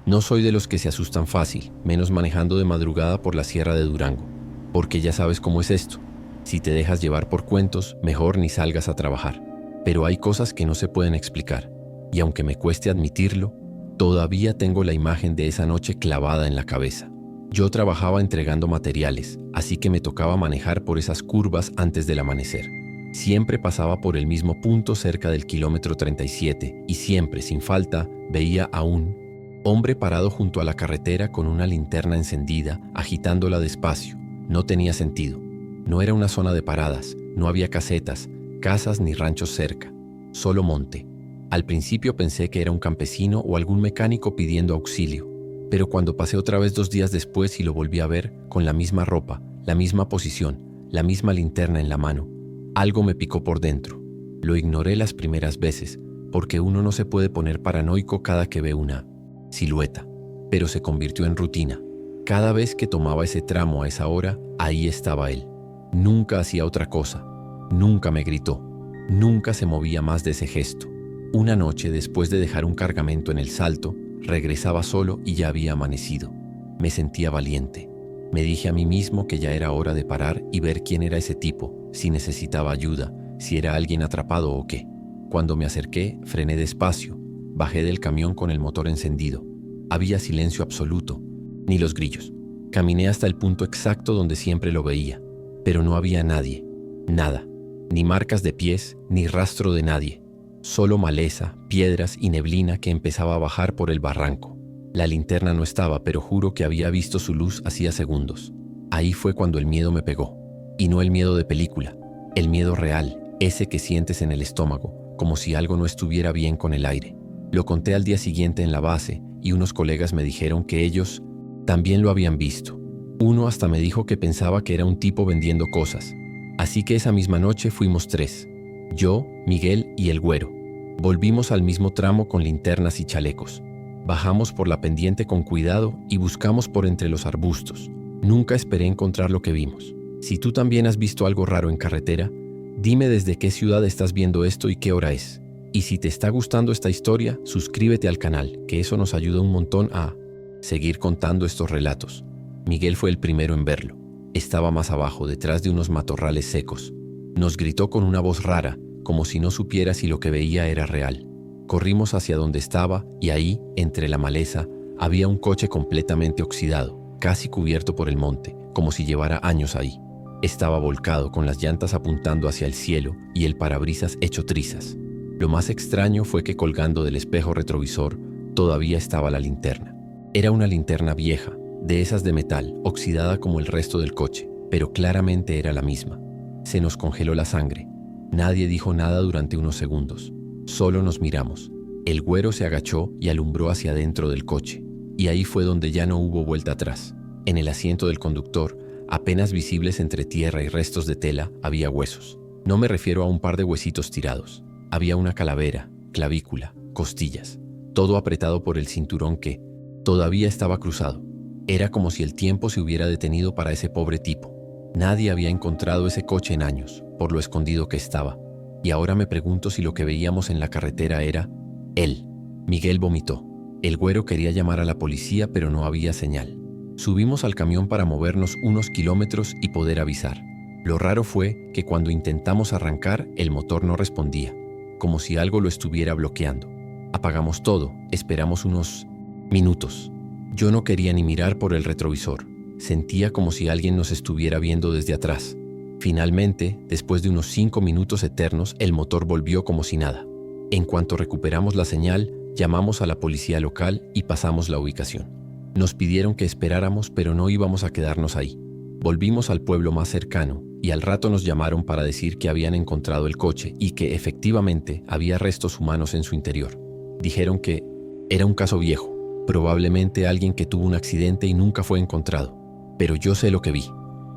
No soy de los que se asustan fácil, menos manejando de madrugada por la Sierra de Durango, porque ya sabes cómo es esto. Si te dejas llevar por cuentos, mejor ni salgas a trabajar. Pero hay cosas que no se pueden explicar, y aunque me cueste admitirlo, todavía tengo la imagen de esa noche clavada en la cabeza. Yo trabajaba entregando materiales, así que me tocaba manejar por esas curvas antes del amanecer. Siempre pasaba por el mismo punto cerca del kilómetro 37 y siempre, sin falta, veía a un hombre parado junto a la carretera con una linterna encendida, agitándola despacio. No tenía sentido. No era una zona de paradas, no había casetas, casas ni ranchos cerca, solo monte. Al principio pensé que era un campesino o algún mecánico pidiendo auxilio, pero cuando pasé otra vez 2 días después y lo volví a ver, con la misma ropa, la misma posición, la misma linterna en la mano, algo me picó por dentro. Lo ignoré las primeras veces, porque uno no se puede poner paranoico cada que ve una silueta, pero se convirtió en rutina. Cada vez que tomaba ese tramo a esa hora, ahí estaba él. Nunca hacía otra cosa, nunca me gritó, nunca se movía más de ese gesto. Una noche, después de dejar un cargamento en el Salto, regresaba solo y ya había amanecido. Me sentía valiente. Me dije a mí mismo que ya era hora de parar y ver quién era ese tipo, si necesitaba ayuda, si era alguien atrapado o qué. Cuando me acerqué, frené despacio, bajé del camión con el motor encendido. Había silencio absoluto, ni los grillos. Caminé hasta el punto exacto donde siempre lo veía, pero no había nadie, nada, ni marcas de pies, ni rastro de nadie. Solo maleza, piedras y neblina que empezaba a bajar por el barranco. La linterna no estaba, pero juro que había visto su luz hacía segundos. Ahí fue cuando el miedo me pegó. Y no el miedo de película, el miedo real, ese que sientes en el estómago, como si algo no estuviera bien con el aire. Lo conté al día siguiente en la base y unos colegas me dijeron que ellos también lo habían visto. Uno hasta me dijo que pensaba que era un tipo vendiendo cosas. Así que esa misma noche fuimos 3. Yo, Miguel y el güero. Volvimos al mismo tramo con linternas y chalecos. Bajamos por la pendiente con cuidado y buscamos por entre los arbustos. Nunca esperé encontrar lo que vimos. Si tú también has visto algo raro en carretera, dime desde qué ciudad estás viendo esto y qué hora es. Y si te está gustando esta historia, suscríbete al canal, que eso nos ayuda un montón a seguir contando estos relatos. Miguel fue el primero en verlo. Estaba más abajo, detrás de unos matorrales secos. Nos gritó con una voz rara, como si no supiera si lo que veía era real. Corrimos hacia donde estaba y ahí, entre la maleza, había un coche completamente oxidado, casi cubierto por el monte, como si llevara años ahí. Estaba volcado, con las llantas apuntando hacia el cielo y el parabrisas hecho trizas. Lo más extraño fue que colgando del espejo retrovisor todavía estaba la linterna. Era una linterna vieja, de esas de metal, oxidada como el resto del coche, pero claramente era la misma. Se nos congeló la sangre. Nadie dijo nada durante unos segundos. Solo nos miramos. El güero se agachó y alumbró hacia adentro del coche. Y ahí fue donde ya no hubo vuelta atrás. En el asiento del conductor, apenas visibles entre tierra y restos de tela, había huesos. No me refiero a un par de huesitos tirados. Había una calavera, clavícula, costillas, todo apretado por el cinturón que todavía estaba cruzado. Era como si el tiempo se hubiera detenido para ese pobre tipo. Nadie había encontrado ese coche en años, por lo escondido que estaba. Y ahora me pregunto si lo que veíamos en la carretera era él. Miguel vomitó. El güero quería llamar a la policía, pero no había señal. Subimos al camión para movernos unos kilómetros y poder avisar. Lo raro fue que cuando intentamos arrancar, el motor no respondía, como si algo lo estuviera bloqueando. Apagamos todo, esperamos unos minutos. Yo no quería ni mirar por el retrovisor. Sentía como si alguien nos estuviera viendo desde atrás. Finalmente, después de unos 5 minutos eternos, el motor volvió como si nada. En cuanto recuperamos la señal, llamamos a la policía local y pasamos la ubicación. Nos pidieron que esperáramos, pero no íbamos a quedarnos ahí. Volvimos al pueblo más cercano y al rato nos llamaron para decir que habían encontrado el coche y que efectivamente había restos humanos en su interior. Dijeron que era un caso viejo, probablemente alguien que tuvo un accidente y nunca fue encontrado. Pero yo sé lo que vi.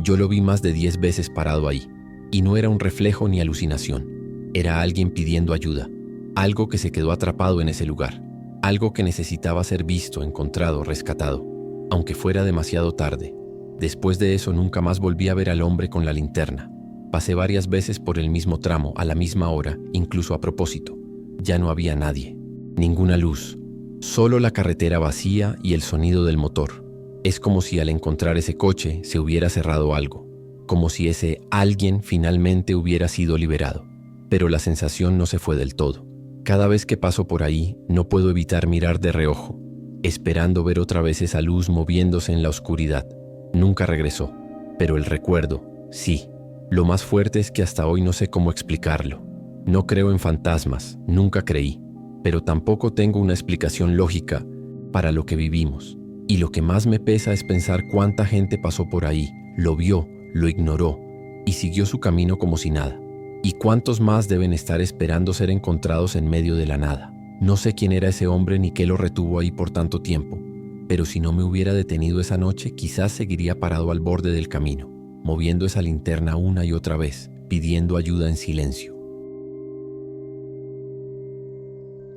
Yo lo vi más de 10 veces parado ahí. Y no era un reflejo ni alucinación. Era alguien pidiendo ayuda. Algo que se quedó atrapado en ese lugar. Algo que necesitaba ser visto, encontrado, rescatado. Aunque fuera demasiado tarde. Después de eso nunca más volví a ver al hombre con la linterna. Pasé varias veces por el mismo tramo, a la misma hora, incluso a propósito. Ya no había nadie. Ninguna luz. Solo la carretera vacía y el sonido del motor. Es como si al encontrar ese coche se hubiera cerrado algo, como si ese alguien finalmente hubiera sido liberado. Pero la sensación no se fue del todo. Cada vez que paso por ahí, no puedo evitar mirar de reojo, esperando ver otra vez esa luz moviéndose en la oscuridad. Nunca regresó, pero el recuerdo, sí. Lo más fuerte es que hasta hoy no sé cómo explicarlo. No creo en fantasmas, nunca creí, pero tampoco tengo una explicación lógica para lo que vivimos. Y lo que más me pesa es pensar cuánta gente pasó por ahí, lo vio, lo ignoró y siguió su camino como si nada. ¿Y cuántos más deben estar esperando ser encontrados en medio de la nada? No sé quién era ese hombre ni qué lo retuvo ahí por tanto tiempo, pero si no me hubiera detenido esa noche, quizás seguiría parado al borde del camino, moviendo esa linterna una y otra vez, pidiendo ayuda en silencio.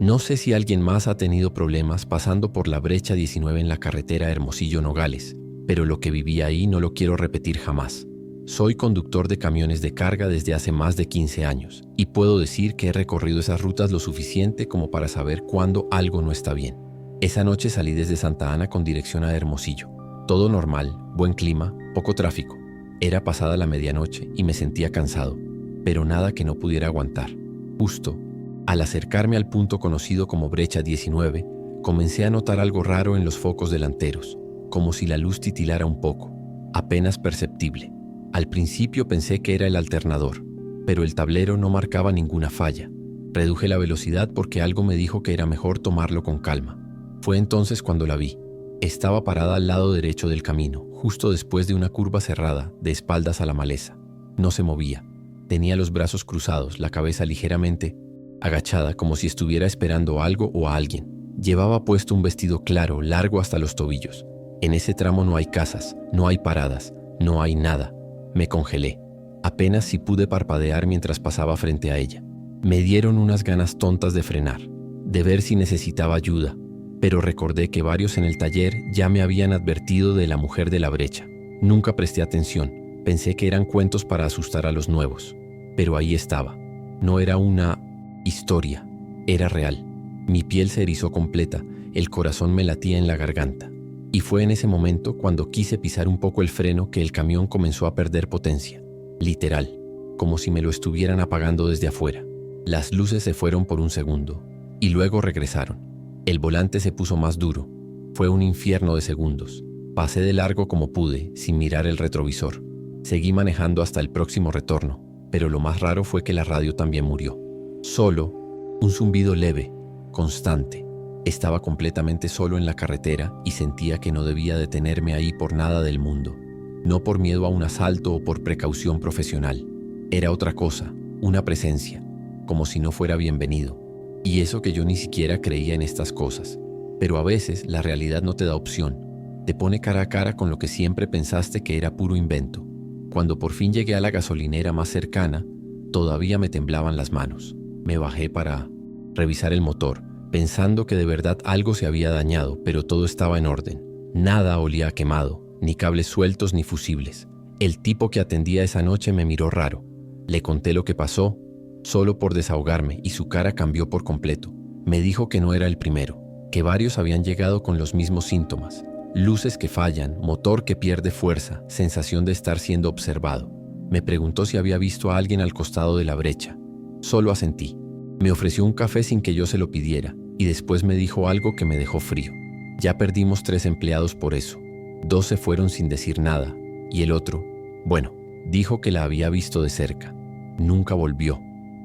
No sé si alguien más ha tenido problemas pasando por la brecha 19 en la carretera Hermosillo-Nogales, pero lo que viví ahí no lo quiero repetir jamás. Soy conductor de camiones de carga desde hace más de 15 años y puedo decir que he recorrido esas rutas lo suficiente como para saber cuándo algo no está bien. Esa noche salí desde Santa Ana con dirección a Hermosillo. Todo normal, buen clima, poco tráfico. Era pasada la medianoche y me sentía cansado, pero nada que no pudiera aguantar. Justo al acercarme al punto conocido como brecha 19, comencé a notar algo raro en los focos delanteros, como si la luz titilara un poco, apenas perceptible. Al principio pensé que era el alternador, pero el tablero no marcaba ninguna falla. Reduje la velocidad porque algo me dijo que era mejor tomarlo con calma. Fue entonces cuando la vi. Estaba parada al lado derecho del camino, justo después de una curva cerrada, de espaldas a la maleza. No se movía. Tenía los brazos cruzados, la cabeza ligeramente agachada, como si estuviera esperando algo o a alguien. Llevaba puesto un vestido claro, largo hasta los tobillos. En ese tramo no hay casas, no hay paradas, no hay nada. Me congelé. Apenas si pude parpadear mientras pasaba frente a ella. Me dieron unas ganas tontas de frenar, de ver si necesitaba ayuda, pero recordé que varios en el taller ya me habían advertido de la mujer de la brecha. Nunca presté atención, pensé que eran cuentos para asustar a los nuevos. Pero ahí estaba. No era una historia, era real. Mi piel se erizó completa, el corazón me latía en la garganta. Y fue en ese momento cuando quise pisar un poco el freno que el camión comenzó a perder potencia. Literal, como si me lo estuvieran apagando desde afuera. Las luces se fueron por un segundo y luego regresaron. El volante se puso más duro. Fue un infierno de segundos. Pasé de largo como pude, sin mirar el retrovisor. Seguí manejando hasta el próximo retorno, pero lo más raro fue que la radio también murió. Solo un zumbido leve, constante. Estaba completamente solo en la carretera y sentía que no debía detenerme ahí por nada del mundo. No por miedo a un asalto o por precaución profesional. Era otra cosa, una presencia, como si no fuera bienvenido. Y eso que yo ni siquiera creía en estas cosas. Pero a veces la realidad no te da opción. Te pone cara a cara con lo que siempre pensaste que era puro invento. Cuando por fin llegué a la gasolinera más cercana, todavía me temblaban las manos. Me bajé para revisar el motor, pensando que de verdad algo se había dañado, pero todo estaba en orden. Nada olía a quemado, ni cables sueltos ni fusibles. El tipo que atendía esa noche me miró raro. Le conté lo que pasó, solo por desahogarme, y su cara cambió por completo. Me dijo que no era el primero, que varios habían llegado con los mismos síntomas. Luces que fallan, motor que pierde fuerza, sensación de estar siendo observado. Me preguntó si había visto a alguien al costado de la brecha. Solo asentí. Me ofreció un café sin que yo se lo pidiera, y después me dijo algo que me dejó frío. Ya perdimos 3 empleados por eso. 2 se fueron sin decir nada, y el otro, bueno, dijo que la había visto de cerca. Nunca volvió.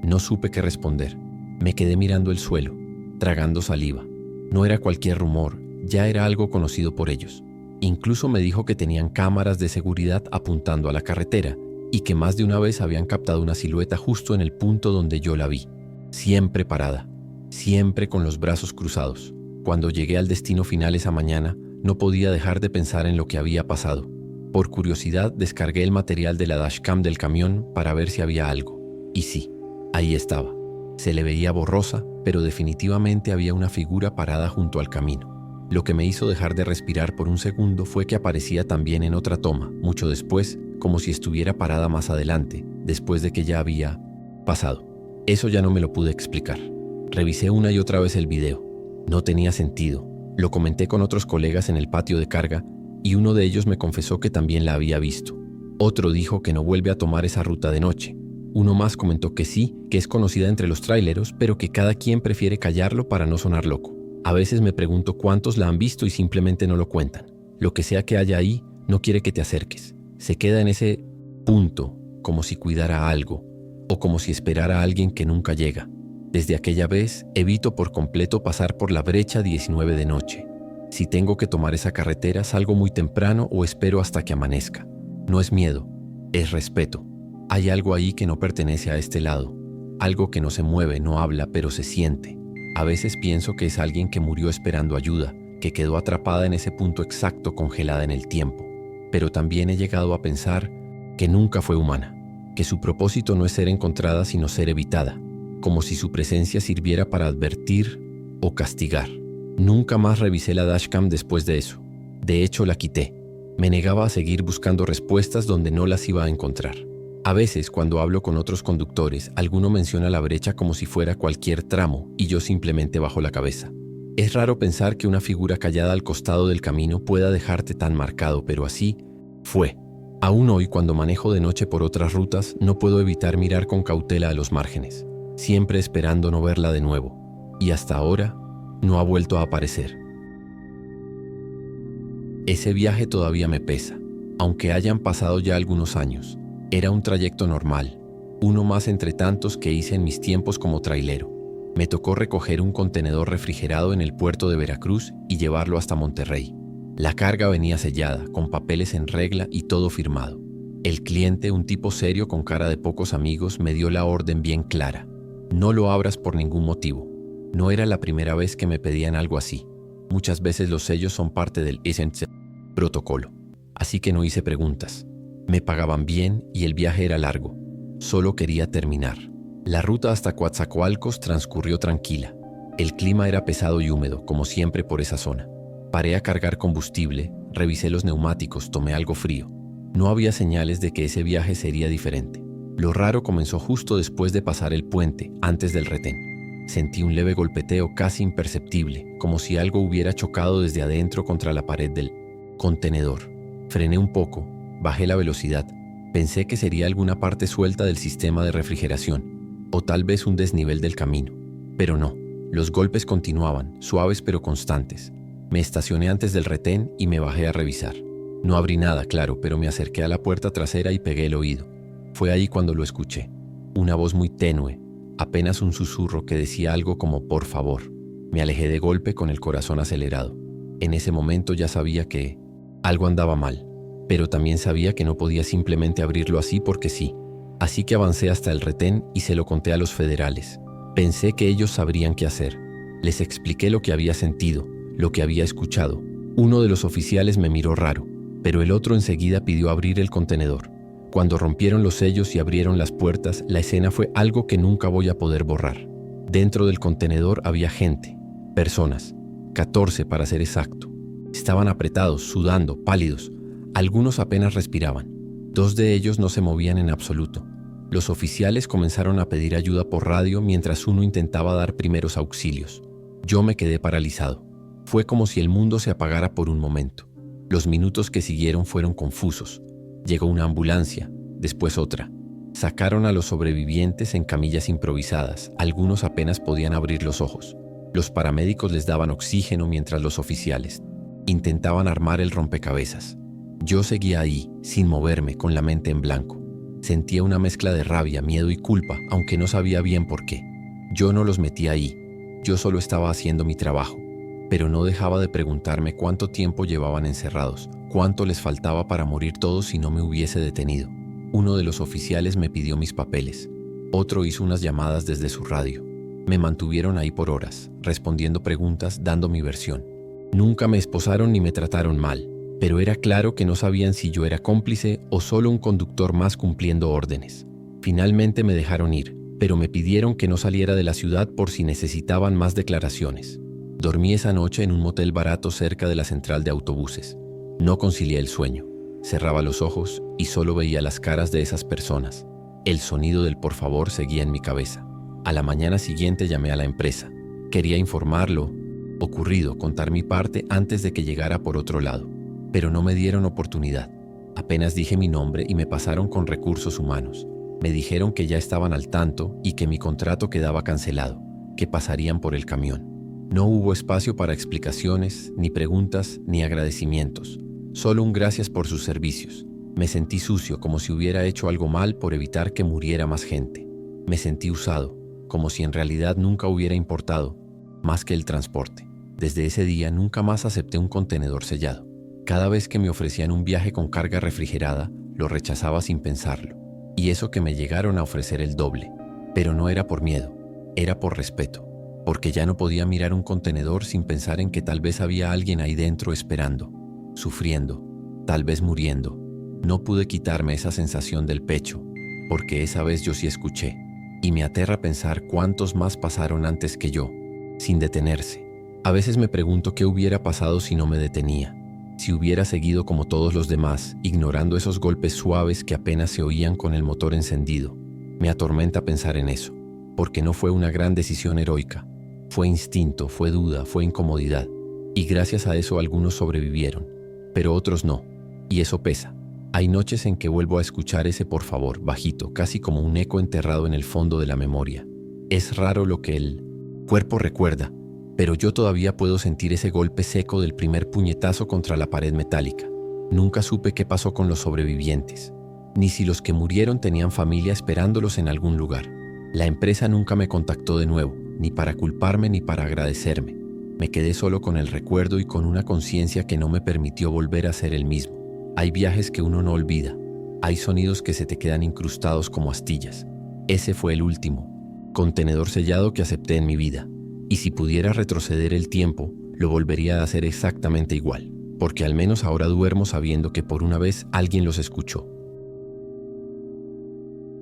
No supe qué responder. Me quedé mirando el suelo, tragando saliva. No era cualquier rumor, ya era algo conocido por ellos. Incluso me dijo que tenían cámaras de seguridad apuntando a la carretera y que más de una vez habían captado una silueta justo en el punto donde yo la vi. Siempre parada, siempre con los brazos cruzados. Cuando llegué al destino final esa mañana, no podía dejar de pensar en lo que había pasado. Por curiosidad, descargué el material de la dashcam del camión para ver si había algo. Y sí, ahí estaba. Se le veía borrosa, pero definitivamente había una figura parada junto al camino. Lo que me hizo dejar de respirar por un segundo fue que aparecía también en otra toma, mucho después, como si estuviera parada más adelante, después de que ya había pasado. Eso ya no me lo pude explicar. Revisé una y otra vez el video. No tenía sentido. Lo comenté con otros colegas en el patio de carga y uno de ellos me confesó que también la había visto. Otro dijo que no vuelve a tomar esa ruta de noche. Uno más comentó que sí, que es conocida entre los traileros, pero que cada quien prefiere callarlo para no sonar loco. A veces me pregunto cuántos la han visto y simplemente no lo cuentan. Lo que sea que haya ahí, no quiere que te acerques. Se queda en ese punto, como si cuidara algo, o como si esperara a alguien que nunca llega. Desde aquella vez, evito por completo pasar por la brecha 19 de noche. Si tengo que tomar esa carretera, salgo muy temprano o espero hasta que amanezca. No es miedo, es respeto. Hay algo ahí que no pertenece a este lado. Algo que no se mueve, no habla, pero se siente. A veces pienso que es alguien que murió esperando ayuda, que quedó atrapada en ese punto exacto, congelada en el tiempo. Pero también he llegado a pensar que nunca fue humana, que su propósito no es ser encontrada sino ser evitada, como si su presencia sirviera para advertir o castigar. Nunca más revisé la dashcam después de eso. De hecho, la quité. Me negaba a seguir buscando respuestas donde no las iba a encontrar. A veces, cuando hablo con otros conductores, alguno menciona la brecha como si fuera cualquier tramo y yo simplemente bajo la cabeza. Es raro pensar que una figura callada al costado del camino pueda dejarte tan marcado, pero así fue. Aún hoy, cuando manejo de noche por otras rutas, no puedo evitar mirar con cautela a los márgenes, siempre esperando no verla de nuevo. Y hasta ahora, no ha vuelto a aparecer. Ese viaje todavía me pesa, aunque hayan pasado ya algunos años. Era un trayecto normal, uno más entre tantos que hice en mis tiempos como trailero. Me tocó recoger un contenedor refrigerado en el puerto de Veracruz y llevarlo hasta Monterrey. La carga venía sellada, con papeles en regla y todo firmado. El cliente, un tipo serio con cara de pocos amigos, me dio la orden bien clara. No lo abras por ningún motivo. No era la primera vez que me pedían algo así. Muchas veces los sellos son parte del protocolo. Así que no hice preguntas. Me pagaban bien y el viaje era largo. Solo quería terminar. La ruta hasta Coatzacoalcos transcurrió tranquila. El clima era pesado y húmedo, como siempre por esa zona. Paré a cargar combustible, revisé los neumáticos, tomé algo frío. No había señales de que ese viaje sería diferente. Lo raro comenzó justo después de pasar el puente, antes del retén. Sentí un leve golpeteo casi imperceptible, como si algo hubiera chocado desde adentro contra la pared del contenedor. Frené un poco, bajé la velocidad. Pensé que sería alguna parte suelta del sistema de refrigeración, o tal vez un desnivel del camino. Pero no, los golpes continuaban, suaves pero constantes. Me estacioné antes del retén y me bajé a revisar. No abrí nada, claro, pero me acerqué a la puerta trasera y pegué el oído. Fue ahí cuando lo escuché. Una voz muy tenue, apenas un susurro que decía algo como «por favor». Me alejé de golpe con el corazón acelerado. En ese momento ya sabía que algo andaba mal, pero también sabía que no podía simplemente abrirlo así porque sí. Así que avancé hasta el retén y se lo conté a los federales. Pensé que ellos sabrían qué hacer. Les expliqué lo que había sentido, lo que había escuchado. Uno de los oficiales me miró raro, pero el otro enseguida pidió abrir el contenedor. Cuando rompieron los sellos y abrieron las puertas, la escena fue algo que nunca voy a poder borrar. Dentro del contenedor había gente, personas, 14 para ser exacto. Estaban apretados, sudando, pálidos. Algunos apenas respiraban. 2 de ellos no se movían en absoluto. Los oficiales comenzaron a pedir ayuda por radio mientras uno intentaba dar primeros auxilios. Yo me quedé paralizado. Fue como si el mundo se apagara por un momento. Los minutos que siguieron fueron confusos. Llegó una ambulancia, después otra. Sacaron a los sobrevivientes en camillas improvisadas. Algunos apenas podían abrir los ojos. Los paramédicos les daban oxígeno mientras los oficiales intentaban armar el rompecabezas. Yo seguía ahí, sin moverme, con la mente en blanco. Sentía una mezcla de rabia, miedo y culpa, aunque no sabía bien por qué. Yo no los metí ahí. Yo solo estaba haciendo mi trabajo. Pero no dejaba de preguntarme cuánto tiempo llevaban encerrados, cuánto les faltaba para morir todos si no me hubiese detenido. Uno de los oficiales me pidió mis papeles. Otro hizo unas llamadas desde su radio. Me mantuvieron ahí por horas, respondiendo preguntas, dando mi versión. Nunca me esposaron ni me trataron mal, pero era claro que no sabían si yo era cómplice o solo un conductor más cumpliendo órdenes. Finalmente me dejaron ir, pero me pidieron que no saliera de la ciudad por si necesitaban más declaraciones. Dormí esa noche en un motel barato cerca de la central de autobuses. No concilié el sueño. Cerraba los ojos y solo veía las caras de esas personas. El sonido del por favor seguía en mi cabeza. A la mañana siguiente llamé a la empresa. Quería informarlo ocurrido contar mi parte antes de que llegara por otro lado, pero no me dieron oportunidad. Apenas dije mi nombre y me pasaron con recursos humanos. Me dijeron que ya estaban al tanto y que mi contrato quedaba cancelado, que pasarían por el camión. No hubo espacio para explicaciones, ni preguntas, ni agradecimientos. Solo un gracias por sus servicios. Me sentí sucio, como si hubiera hecho algo mal por evitar que muriera más gente. Me sentí usado, como si en realidad nunca hubiera importado más que el transporte. Desde ese día nunca más acepté un contenedor sellado. Cada vez que me ofrecían un viaje con carga refrigerada, lo rechazaba sin pensarlo. Y eso que me llegaron a ofrecer el doble. Pero no era por miedo, era por respeto. Porque ya no podía mirar un contenedor sin pensar en que tal vez había alguien ahí dentro esperando, sufriendo, tal vez muriendo. No pude quitarme esa sensación del pecho, porque esa vez yo sí escuché. Y me aterra pensar cuántos más pasaron antes que yo, sin detenerse. A veces me pregunto qué hubiera pasado si no me detenía. Si hubiera seguido como todos los demás, ignorando esos golpes suaves que apenas se oían con el motor encendido. Me atormenta pensar en eso, porque no fue una gran decisión heroica. Fue instinto, fue duda, fue incomodidad. Y gracias a eso algunos sobrevivieron, pero otros no. Y eso pesa. Hay noches en que vuelvo a escuchar ese por favor, bajito, casi como un eco enterrado en el fondo de la memoria. Es raro lo que el cuerpo recuerda, pero yo todavía puedo sentir ese golpe seco del primer puñetazo contra la pared metálica. Nunca supe qué pasó con los sobrevivientes, ni si los que murieron tenían familia esperándolos en algún lugar. La empresa nunca me contactó de nuevo, ni para culparme ni para agradecerme. Me quedé solo con el recuerdo y con una conciencia que no me permitió volver a ser el mismo. Hay viajes que uno no olvida. Hay sonidos que se te quedan incrustados como astillas. Ese fue el último contenedor sellado que acepté en mi vida. Y si pudiera retroceder el tiempo, lo volvería a hacer exactamente igual, porque al menos ahora duermo sabiendo que por una vez alguien los escuchó.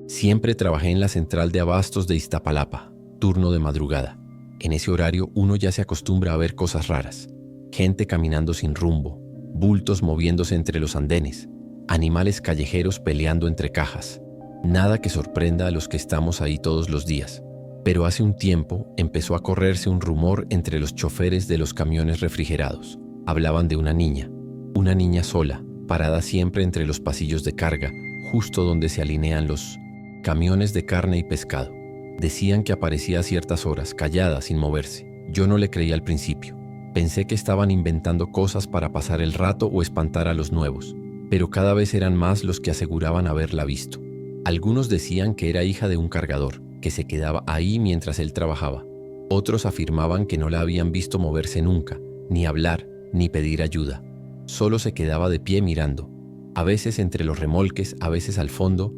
Siempre trabajé en la central de abastos de Iztapalapa, turno de madrugada. En ese horario uno ya se acostumbra a ver cosas raras. Gente caminando sin rumbo, bultos moviéndose entre los andenes, animales callejeros peleando entre cajas. Nada que sorprenda a los que estamos ahí todos los días. Pero hace un tiempo empezó a correrse un rumor entre los choferes de los camiones refrigerados. Hablaban de una niña sola, parada siempre entre los pasillos de carga, justo donde se alinean los camiones de carne y pescado. Decían que aparecía a ciertas horas, callada, sin moverse. Yo no le creí al principio. Pensé que estaban inventando cosas para pasar el rato o espantar a los nuevos, pero cada vez eran más los que aseguraban haberla visto. Algunos decían que era hija de un cargador, que se quedaba ahí mientras él trabajaba. Otros afirmaban que no la habían visto moverse nunca, ni hablar, ni pedir ayuda. Solo se quedaba de pie mirando, a veces entre los remolques, a veces al fondo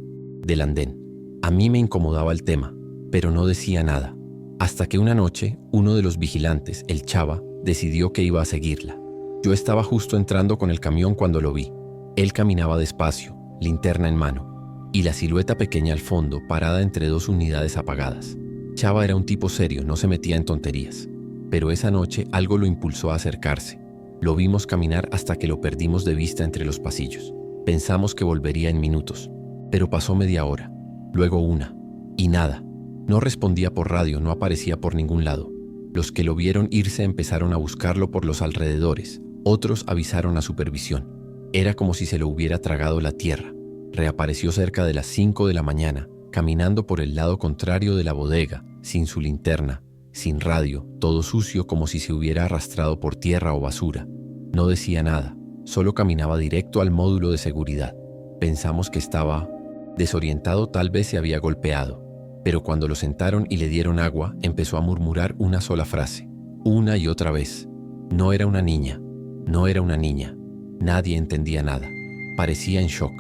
del andén. A mí me incomodaba el tema, pero no decía nada. Hasta que una noche, uno de los vigilantes, el Chava, decidió que iba a seguirla. Yo estaba justo entrando con el camión cuando lo vi. Él caminaba despacio, linterna en mano, y la silueta pequeña al fondo, parada entre dos unidades apagadas. Chava era un tipo serio, no se metía en tonterías. Pero esa noche algo lo impulsó a acercarse. Lo vimos caminar hasta que lo perdimos de vista entre los pasillos. Pensamos que volvería en minutos, pero pasó media hora, luego una, y nada. No respondía por radio, no aparecía por ningún lado. Los que lo vieron irse empezaron a buscarlo por los alrededores. Otros avisaron a supervisión. Era como si se lo hubiera tragado la tierra. Reapareció cerca de las 5 de la mañana, caminando por el lado contrario de la bodega, sin su linterna, sin radio, todo sucio como si se hubiera arrastrado por tierra o basura. No decía nada, solo caminaba directo al módulo de seguridad. Pensamos que estaba desorientado, tal vez se había golpeado. Pero cuando lo sentaron y le dieron agua, empezó a murmurar una sola frase, una y otra vez. No era una niña, no era una niña. Nadie entendía nada. Parecía en shock.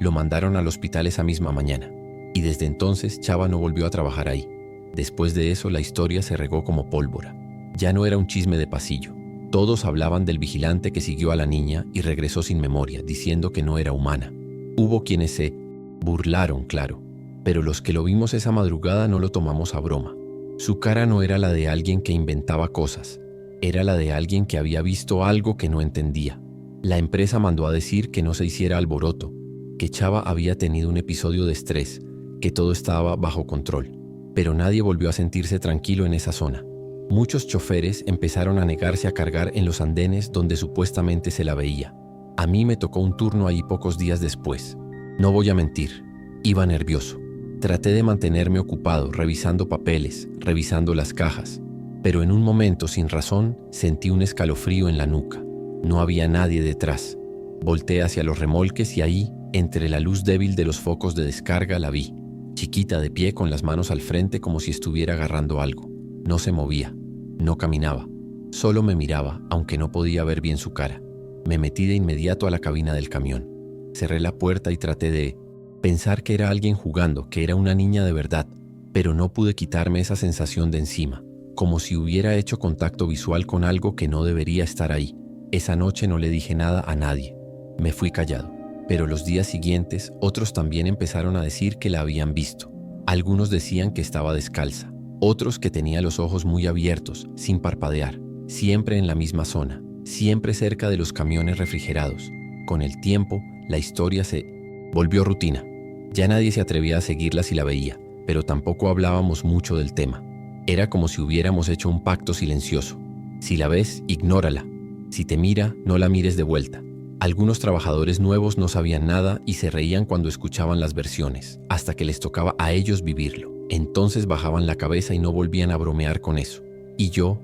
Lo mandaron al hospital esa misma mañana. Y desde entonces Chava no volvió a trabajar ahí. Después de eso la historia se regó como pólvora. Ya no era un chisme de pasillo. Todos hablaban del vigilante que siguió a la niña y regresó sin memoria, diciendo que no era humana. Hubo quienes se burlaron, claro. Pero los que lo vimos esa madrugada no lo tomamos a broma. Su cara no era la de alguien que inventaba cosas. Era la de alguien que había visto algo que no entendía. La empresa mandó a decir que no se hiciera alboroto, que Chava había tenido un episodio de estrés, que todo estaba bajo control. Pero nadie volvió a sentirse tranquilo en esa zona. Muchos choferes empezaron a negarse a cargar en los andenes donde supuestamente se la veía. A mí me tocó un turno ahí pocos días después. No voy a mentir, iba nervioso. Traté de mantenerme ocupado, revisando papeles, revisando las cajas, pero en un momento, sin razón, sentí un escalofrío en la nuca. No había nadie detrás. Volteé hacia los remolques y ahí, entre la luz débil de los focos de descarga, la vi, chiquita de pie con las manos al frente como si estuviera agarrando algo. No se movía, no caminaba, solo me miraba, aunque no podía ver bien su cara. Me metí de inmediato a la cabina del camión. Cerré la puerta y traté de pensar que era alguien jugando, que era una niña de verdad, pero no pude quitarme esa sensación de encima, como si hubiera hecho contacto visual con algo que no debería estar ahí. Esa noche no le dije nada a nadie. Me fui callado, pero los días siguientes otros también empezaron a decir que la habían visto. Algunos decían que estaba descalza, otros que tenía los ojos muy abiertos, sin parpadear, siempre en la misma zona, siempre cerca de los camiones refrigerados. Con el tiempo, la historia se volvió rutina. Ya nadie se atrevía a seguirla si la veía, pero tampoco hablábamos mucho del tema. Era como si hubiéramos hecho un pacto silencioso. Si la ves, ignórala. Si te mira, no la mires de vuelta. Algunos trabajadores nuevos no sabían nada y se reían cuando escuchaban las versiones, hasta que les tocaba a ellos vivirlo. Entonces bajaban la cabeza y no volvían a bromear con eso. Y yo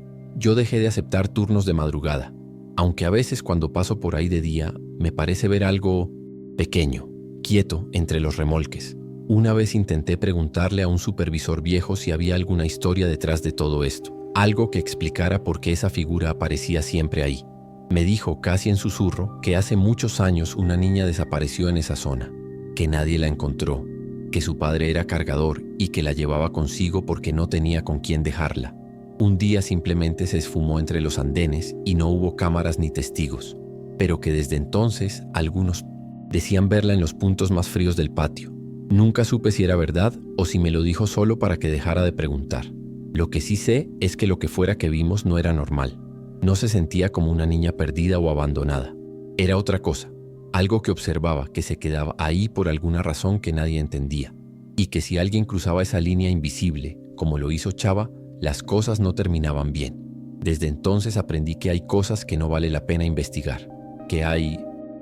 dejé de aceptar turnos de madrugada, aunque a veces cuando paso por ahí de día me parece ver algo pequeño, quieto entre los remolques. Una vez intenté preguntarle a un supervisor viejo si había alguna historia detrás de todo esto, algo que explicara por qué esa figura aparecía siempre ahí. Me dijo casi en susurro que hace muchos años una niña desapareció en esa zona, que nadie la encontró, que su padre era cargador y que la llevaba consigo porque no tenía con quién dejarla. Un día simplemente se esfumó entre los andenes y no hubo cámaras ni testigos, pero que desde entonces algunos decían verla en los puntos más fríos del patio. Nunca supe si era verdad o si me lo dijo solo para que dejara de preguntar. Lo que sí sé es que lo que fuera que vimos no era normal. No se sentía como una niña perdida o abandonada. Era otra cosa, algo que observaba, que se quedaba ahí por alguna razón que nadie entendía, y que si alguien cruzaba esa línea invisible, como lo hizo Chava, las cosas no terminaban bien. Desde entonces aprendí que hay cosas que no vale la pena investigar, que hay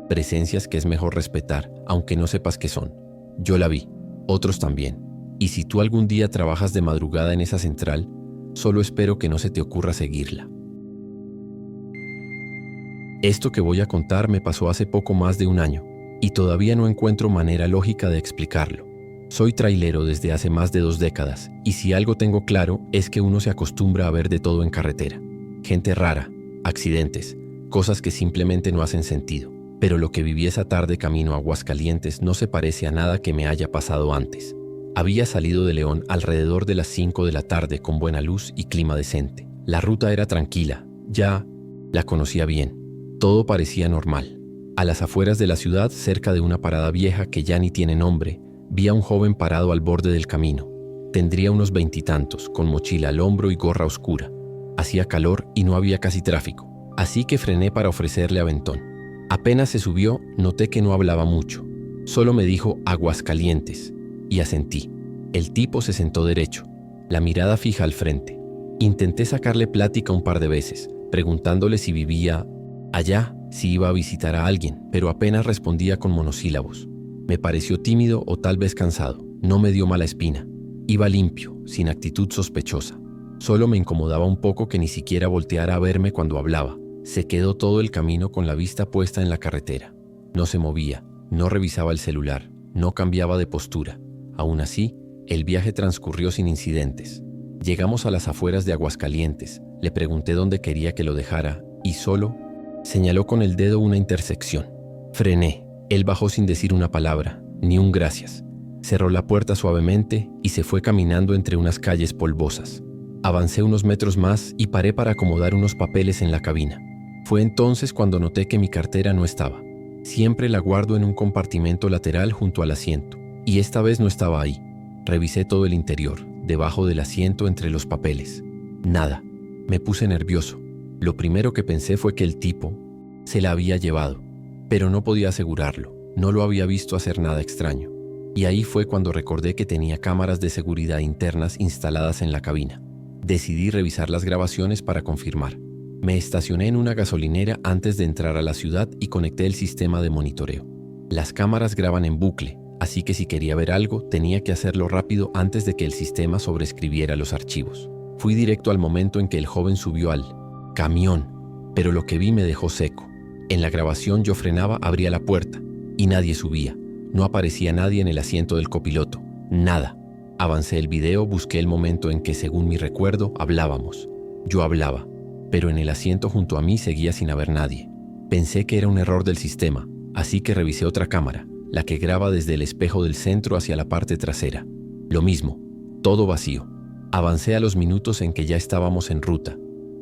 presencias que es mejor respetar, aunque no sepas qué son. Yo la vi, otros también, y si tú algún día trabajas de madrugada en esa central, solo espero que no se te ocurra seguirla. Esto que voy a contar me pasó hace poco más de un año, y todavía no encuentro manera lógica de explicarlo. Soy trailero desde hace más de 2 décadas, y si algo tengo claro es que uno se acostumbra a ver de todo en carretera. Gente rara, accidentes, cosas que simplemente no hacen sentido. Pero lo que viví esa tarde camino a Aguascalientes no se parece a nada que me haya pasado antes. Había salido de León alrededor de las 5 de la tarde con buena luz y clima decente. La ruta era tranquila, ya la conocía bien. Todo parecía normal. A las afueras de la ciudad, cerca de una parada vieja que ya ni tiene nombre, vi a un joven parado al borde del camino. Tendría unos 20 y tantos, con mochila al hombro y gorra oscura. Hacía calor y no había casi tráfico, así que frené para ofrecerle aventón. Apenas se subió, noté que no hablaba mucho. Solo me dijo Aguascalientes y asentí. El tipo se sentó derecho, la mirada fija al frente. Intenté sacarle plática un par de veces, preguntándole si vivía allá, si iba a visitar a alguien, pero apenas respondía con monosílabos. Me pareció tímido o tal vez cansado. No me dio mala espina. Iba limpio, sin actitud sospechosa. Solo me incomodaba un poco que ni siquiera volteara a verme cuando hablaba. Se quedó todo el camino con la vista puesta en la carretera. No se movía, no revisaba el celular, no cambiaba de postura. Aún así, el viaje transcurrió sin incidentes. Llegamos a las afueras de Aguascalientes. Le pregunté dónde quería que lo dejara y solo señaló con el dedo una intersección. Frené. Él bajó sin decir una palabra, ni un gracias. Cerró la puerta suavemente y se fue caminando entre unas calles polvosas. Avancé unos metros más y paré para acomodar unos papeles en la cabina. Fue entonces cuando noté que mi cartera no estaba. Siempre la guardo en un compartimento lateral junto al asiento, y esta vez no estaba ahí. Revisé todo el interior, debajo del asiento entre los papeles. Nada. Me puse nervioso. Lo primero que pensé fue que el tipo se la había llevado, pero no podía asegurarlo. No lo había visto hacer nada extraño. Y ahí fue cuando recordé que tenía cámaras de seguridad internas instaladas en la cabina. Decidí revisar las grabaciones para confirmar. Me estacioné en una gasolinera antes de entrar a la ciudad y conecté el sistema de monitoreo. Las cámaras graban en bucle, así que si quería ver algo, tenía que hacerlo rápido antes de que el sistema sobreescribiera los archivos. Fui directo al momento en que el joven subió al camión, pero lo que vi me dejó seco. En la grabación yo frenaba, abría la puerta y nadie subía. No aparecía nadie en el asiento del copiloto. Nada. Avancé el video, busqué el momento en que, según mi recuerdo, hablábamos. Yo hablaba, pero en el asiento junto a mí seguía sin haber nadie. Pensé que era un error del sistema, así que revisé otra cámara, la que graba desde el espejo del centro hacia la parte trasera. Lo mismo, todo vacío. Avancé a los minutos en que ya estábamos en ruta.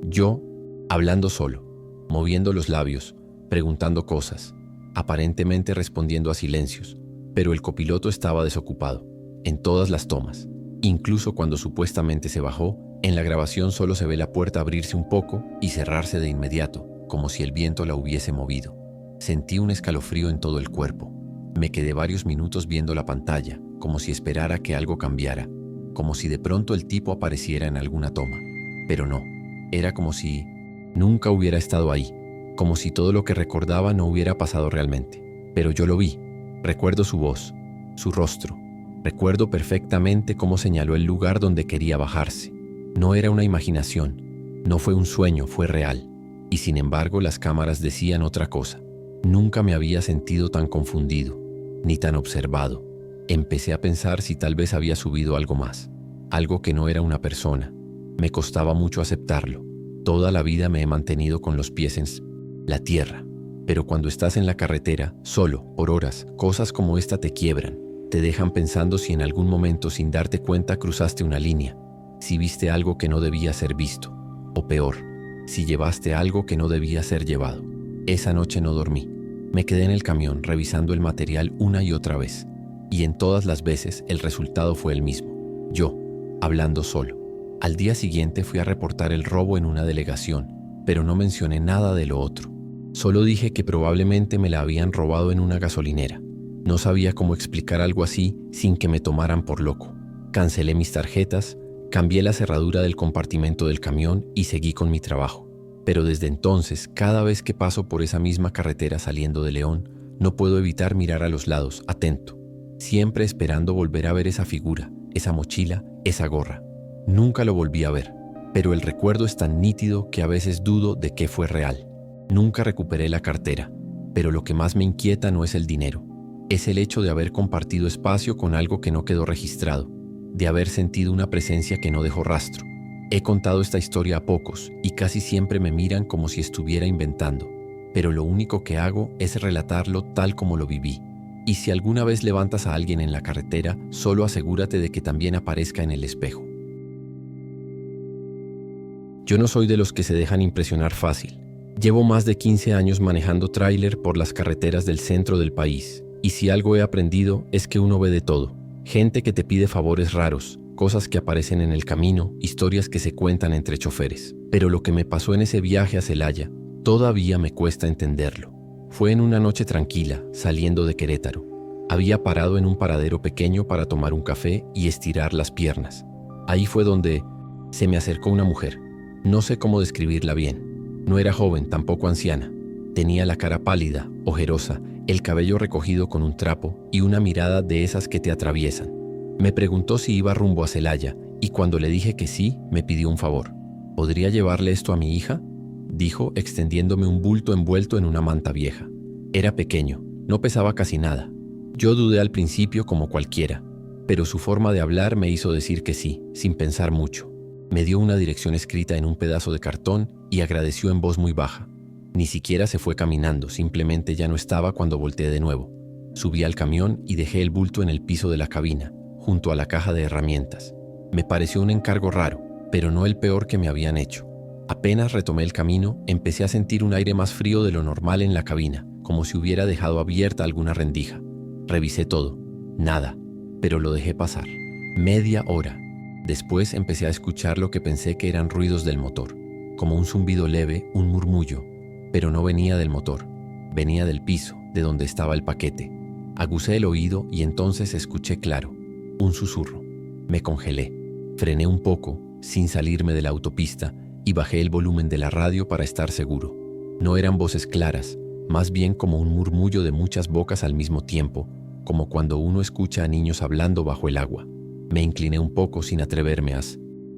Yo, hablando solo, moviendo los labios, preguntando cosas, aparentemente respondiendo a silencios, pero el copiloto estaba desocupado. En todas las tomas, incluso cuando supuestamente se bajó, en la grabación solo se ve la puerta abrirse un poco y cerrarse de inmediato, como si el viento la hubiese movido. Sentí un escalofrío en todo el cuerpo. Me quedé varios minutos viendo la pantalla, como si esperara que algo cambiara, como si de pronto el tipo apareciera en alguna toma. Pero no, era como si nunca hubiera estado ahí, como si todo lo que recordaba no hubiera pasado realmente. Pero yo lo vi, recuerdo su voz, su rostro. Recuerdo perfectamente cómo señaló el lugar donde quería bajarse. No era una imaginación, no fue un sueño, fue real. Y sin embargo las cámaras decían otra cosa. Nunca me había sentido tan confundido, ni tan observado. Empecé a pensar si tal vez había subido algo más, algo que no era una persona. Me costaba mucho aceptarlo. Toda la vida me he mantenido con los pies en la tierra. Pero cuando estás en la carretera, solo, por horas, cosas como esta te quiebran. Te dejan pensando si en algún momento, sin darte cuenta, cruzaste una línea, si viste algo que no debía ser visto, o peor, si llevaste algo que no debía ser llevado. Esa noche no dormí. Me quedé en el camión revisando el material una y otra vez, y en todas las veces el resultado fue el mismo. Yo, hablando solo. Al día siguiente fui a reportar el robo en una delegación, pero no mencioné nada de lo otro. Solo dije que probablemente me la habían robado en una gasolinera. No sabía cómo explicar algo así sin que me tomaran por loco. Cancelé mis tarjetas, cambié la cerradura del compartimento del camión y seguí con mi trabajo. Pero desde entonces, cada vez que paso por esa misma carretera saliendo de León, no puedo evitar mirar a los lados, atento, siempre esperando volver a ver esa figura, esa mochila, esa gorra. Nunca lo volví a ver, pero el recuerdo es tan nítido que a veces dudo de qué fue real. Nunca recuperé la cartera, pero lo que más me inquieta no es el dinero. Es el hecho de haber compartido espacio con algo que no quedó registrado, de haber sentido una presencia que no dejó rastro. He contado esta historia a pocos y casi siempre me miran como si estuviera inventando, pero lo único que hago es relatarlo tal como lo viví. Y si alguna vez levantas a alguien en la carretera, solo asegúrate de que también aparezca en el espejo. Yo no soy de los que se dejan impresionar fácil. Llevo más de 15 años manejando tráiler por las carreteras del centro del país. Y si algo he aprendido es que uno ve de todo. Gente que te pide favores raros, cosas que aparecen en el camino, historias que se cuentan entre choferes. Pero lo que me pasó en ese viaje a Celaya, todavía me cuesta entenderlo. Fue en una noche tranquila, saliendo de Querétaro. Había parado en un paradero pequeño para tomar un café y estirar las piernas. Ahí fue donde se me acercó una mujer. No sé cómo describirla bien. No era joven, tampoco anciana. Tenía la cara pálida, ojerosa, el cabello recogido con un trapo y una mirada de esas que te atraviesan. Me preguntó si iba rumbo a Celaya y cuando le dije que sí, me pidió un favor. ¿Podría llevarle esto a mi hija?, dijo, extendiéndome un bulto envuelto en una manta vieja. Era pequeño, no pesaba casi nada. Yo dudé al principio como cualquiera, pero su forma de hablar me hizo decir que sí, sin pensar mucho. Me dio una dirección escrita en un pedazo de cartón y agradeció en voz muy baja. Ni siquiera se fue caminando, simplemente ya no estaba cuando volteé de nuevo. Subí al camión y dejé el bulto en el piso de la cabina, junto a la caja de herramientas. Me pareció un encargo raro, pero no el peor que me habían hecho. Apenas retomé el camino, empecé a sentir un aire más frío de lo normal en la cabina, como si hubiera dejado abierta alguna rendija. Revisé todo. Nada, pero lo dejé pasar. Media hora. Después empecé a escuchar lo que pensé que eran ruidos del motor, como un zumbido leve, un murmullo, pero no venía del motor, venía del piso, de donde estaba el paquete. Aguzé el oído y entonces escuché claro, un susurro. Me congelé, frené un poco, sin salirme de la autopista, y bajé el volumen de la radio para estar seguro. No eran voces claras, más bien como un murmullo de muchas bocas al mismo tiempo, como cuando uno escucha a niños hablando bajo el agua. Me incliné un poco sin atreverme a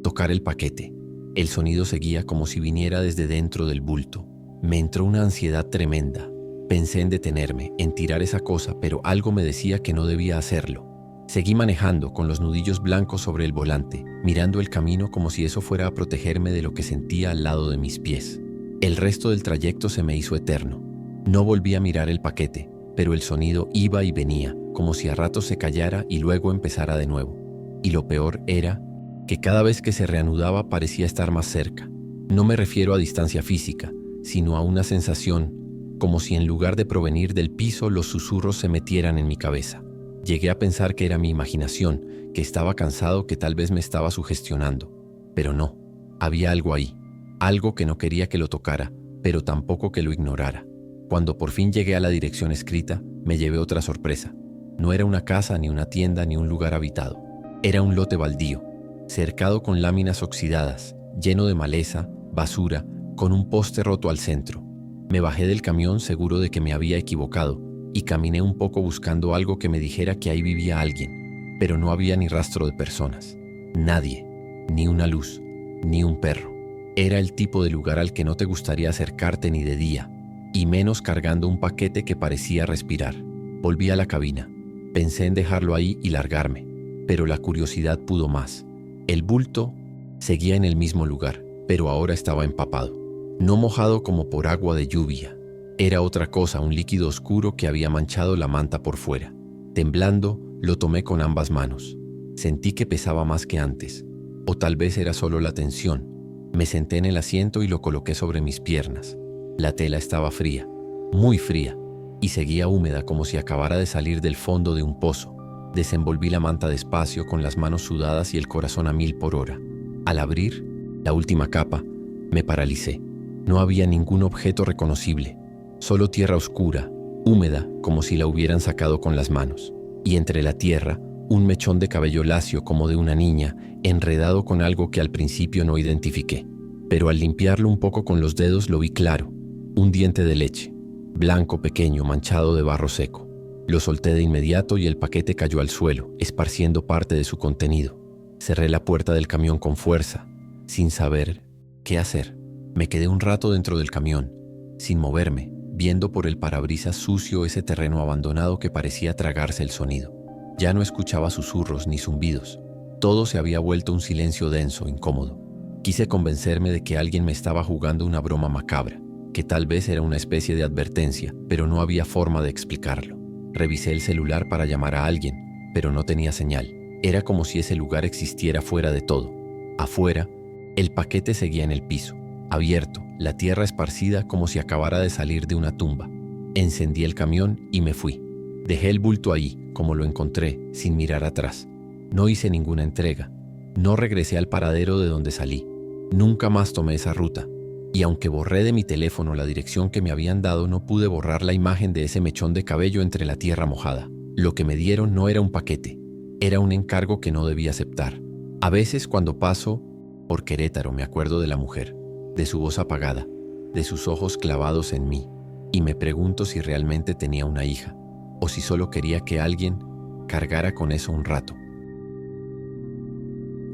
tocar el paquete. El sonido seguía como si viniera desde dentro del bulto. Me entró una ansiedad tremenda. Pensé en detenerme, en tirar esa cosa, pero algo me decía que no debía hacerlo. Seguí manejando con los nudillos blancos sobre el volante, mirando el camino como si eso fuera a protegerme de lo que sentía al lado de mis pies. El resto del trayecto se me hizo eterno. No volví a mirar el paquete, pero el sonido iba y venía, como si a ratos se callara y luego empezara de nuevo. Y lo peor era que cada vez que se reanudaba parecía estar más cerca. No me refiero a distancia física, sino a una sensación, como si en lugar de provenir del piso los susurros se metieran en mi cabeza. Llegué a pensar que era mi imaginación, que estaba cansado, que tal vez me estaba sugestionando. Pero no, había algo ahí, algo que no quería que lo tocara, pero tampoco que lo ignorara. Cuando por fin llegué a la dirección escrita, me llevé otra sorpresa. No era una casa, ni una tienda, ni un lugar habitado. Era un lote baldío, cercado con láminas oxidadas, lleno de maleza, basura, con un poste roto al centro. Me bajé del camión seguro de que me había equivocado y caminé un poco buscando algo que me dijera que ahí vivía alguien, pero no había ni rastro de personas. Nadie, ni una luz, ni un perro. Era el tipo de lugar al que no te gustaría acercarte ni de día, y menos cargando un paquete que parecía respirar. Volví a la cabina. Pensé en dejarlo ahí y largarme, pero la curiosidad pudo más. El bulto seguía en el mismo lugar, pero ahora estaba empapado. No mojado como por agua de lluvia. Era otra cosa, un líquido oscuro que había manchado la manta por fuera. Temblando, lo tomé con ambas manos. Sentí que pesaba más que antes, o tal vez era solo la tensión. Me senté en el asiento y lo coloqué sobre mis piernas. La tela estaba fría, muy fría, y seguía húmeda como si acabara de salir del fondo de un pozo. Desenvolví la manta despacio, con las manos sudadas y el corazón a 1000 por hora. Al abrir la última capa, me paralicé. No había ningún objeto reconocible, solo tierra oscura, húmeda como si la hubieran sacado con las manos. Y entre la tierra, un mechón de cabello lacio como de una niña, enredado con algo que al principio no identifiqué. Pero al limpiarlo un poco con los dedos lo vi claro, un diente de leche, blanco, pequeño, manchado de barro seco. Lo solté de inmediato y el paquete cayó al suelo, esparciendo parte de su contenido. Cerré la puerta del camión con fuerza, sin saber qué hacer. Me quedé un rato dentro del camión, sin moverme, viendo por el parabrisas sucio ese terreno abandonado que parecía tragarse el sonido. Ya no escuchaba susurros ni zumbidos. Todo se había vuelto un silencio denso, incómodo. Quise convencerme de que alguien me estaba jugando una broma macabra, que tal vez era una especie de advertencia, pero no había forma de explicarlo. Revisé el celular para llamar a alguien, pero no tenía señal. Era como si ese lugar existiera fuera de todo. Afuera, el paquete seguía en el piso, abierto, la tierra esparcida como si acabara de salir de una tumba. Encendí el camión y me fui. Dejé el bulto ahí, como lo encontré, sin mirar atrás. No hice ninguna entrega. No regresé al paradero de donde salí. Nunca más tomé esa ruta. Y aunque borré de mi teléfono la dirección que me habían dado, no pude borrar la imagen de ese mechón de cabello entre la tierra mojada. Lo que me dieron no era un paquete. Era un encargo que no debía aceptar. A veces cuando paso por Querétaro me acuerdo de la mujer, de su voz apagada, de sus ojos clavados en mí, y me pregunto si realmente tenía una hija, o si solo quería que alguien cargara con eso un rato.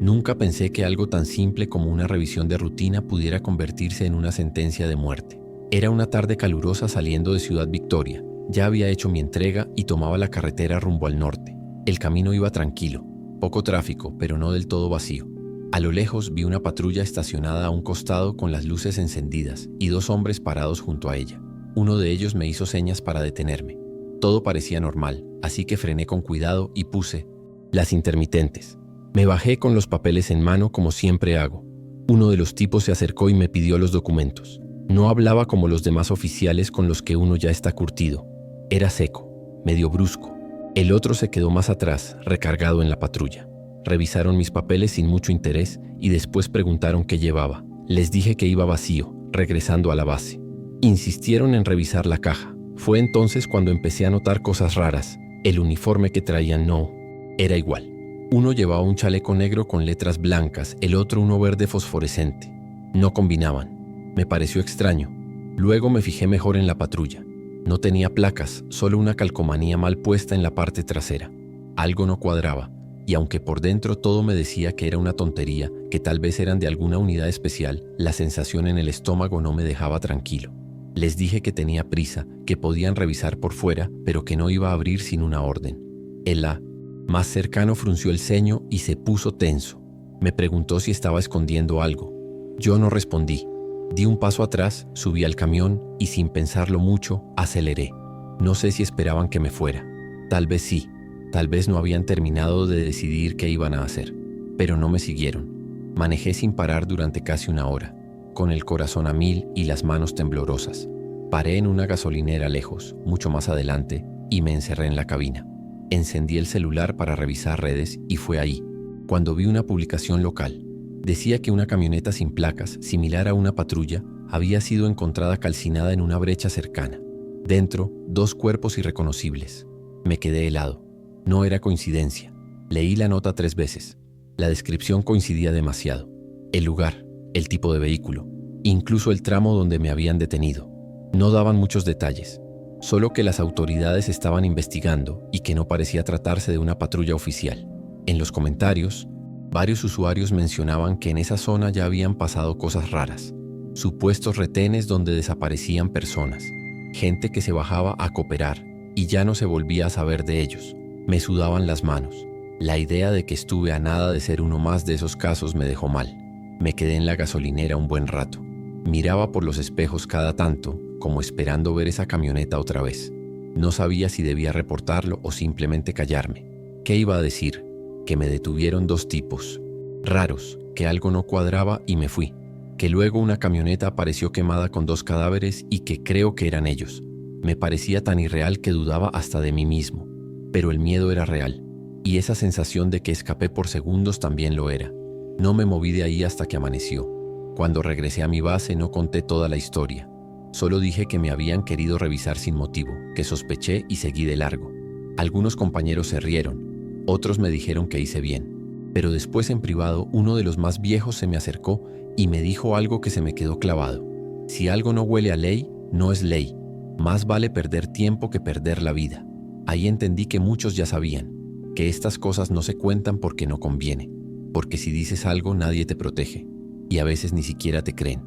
Nunca pensé que algo tan simple como una revisión de rutina pudiera convertirse en una sentencia de muerte. Era una tarde calurosa saliendo de Ciudad Victoria. Ya había hecho mi entrega y tomaba la carretera rumbo al norte. El camino iba tranquilo, poco tráfico, pero no del todo vacío. A lo lejos vi una patrulla estacionada a un costado con las luces encendidas y 2 hombres parados junto a ella. Uno de ellos me hizo señas para detenerme. Todo parecía normal, así que frené con cuidado y puse las intermitentes. Me bajé con los papeles en mano como siempre hago. Uno de los tipos se acercó y me pidió los documentos. No hablaba como los demás oficiales con los que uno ya está curtido. Era seco, medio brusco. El otro se quedó más atrás, recargado en la patrulla. Revisaron mis papeles sin mucho interés y después preguntaron qué llevaba. Les dije que iba vacío, regresando a la base. Insistieron en revisar la caja. Fue entonces cuando empecé a notar cosas raras. El uniforme que traían no era igual. Uno llevaba un chaleco negro con letras blancas, el otro uno verde fosforescente. No combinaban. Me pareció extraño. Luego me fijé mejor en la patrulla. No tenía placas, solo una calcomanía mal puesta en la parte trasera. Algo no cuadraba, y aunque por dentro todo me decía que era una tontería, que tal vez eran de alguna unidad especial, la sensación en el estómago no me dejaba tranquilo. Les dije que tenía prisa, que podían revisar por fuera, pero que no iba a abrir sin una orden. El más cercano frunció el ceño y se puso tenso. Me preguntó si estaba escondiendo algo. Yo no respondí. Di un paso atrás, subí al camión y sin pensarlo mucho, aceleré. No sé si esperaban que me fuera. Tal vez sí. Tal vez no habían terminado de decidir qué iban a hacer. Pero no me siguieron. Manejé sin parar durante casi una hora, con el corazón a 1000 y las manos temblorosas. Paré en una gasolinera lejos, mucho más adelante, y me encerré en la cabina. Encendí el celular para revisar redes y fue ahí, cuando vi una publicación local. Decía que una camioneta sin placas, similar a una patrulla, había sido encontrada calcinada en una brecha cercana. Dentro, 2 cuerpos irreconocibles. Me quedé helado. No era coincidencia. Leí la nota 3 veces. La descripción coincidía demasiado. El lugar, el tipo de vehículo, incluso el tramo donde me habían detenido. No daban muchos detalles. Solo que las autoridades estaban investigando y que no parecía tratarse de una patrulla oficial. En los comentarios, varios usuarios mencionaban que en esa zona ya habían pasado cosas raras. Supuestos retenes donde desaparecían personas. Gente que se bajaba a cooperar y ya no se volvía a saber de ellos. Me sudaban las manos. La idea de que estuve a nada de ser uno más de esos casos me dejó mal. Me quedé en la gasolinera un buen rato. Miraba por los espejos cada tanto, como esperando ver esa camioneta otra vez. No sabía si debía reportarlo o simplemente callarme. ¿Qué iba a decir? Que me detuvieron 2 tipos raros, que algo no cuadraba y me fui. Que luego una camioneta apareció quemada con 2 cadáveres y que creo que eran ellos. Me parecía tan irreal que dudaba hasta de mí mismo. Pero el miedo era real, y esa sensación de que escapé por segundos también lo era. No me moví de ahí hasta que amaneció. Cuando regresé a mi base no conté toda la historia. Solo dije que me habían querido revisar sin motivo, que sospeché y seguí de largo. Algunos compañeros se rieron, otros me dijeron que hice bien. Pero después en privado uno de los más viejos se me acercó y me dijo algo que se me quedó clavado. Si algo no huele a ley, no es ley. Más vale perder tiempo que perder la vida. Ahí entendí que muchos ya sabían, que estas cosas no se cuentan porque no conviene, porque si dices algo nadie te protege, y a veces ni siquiera te creen.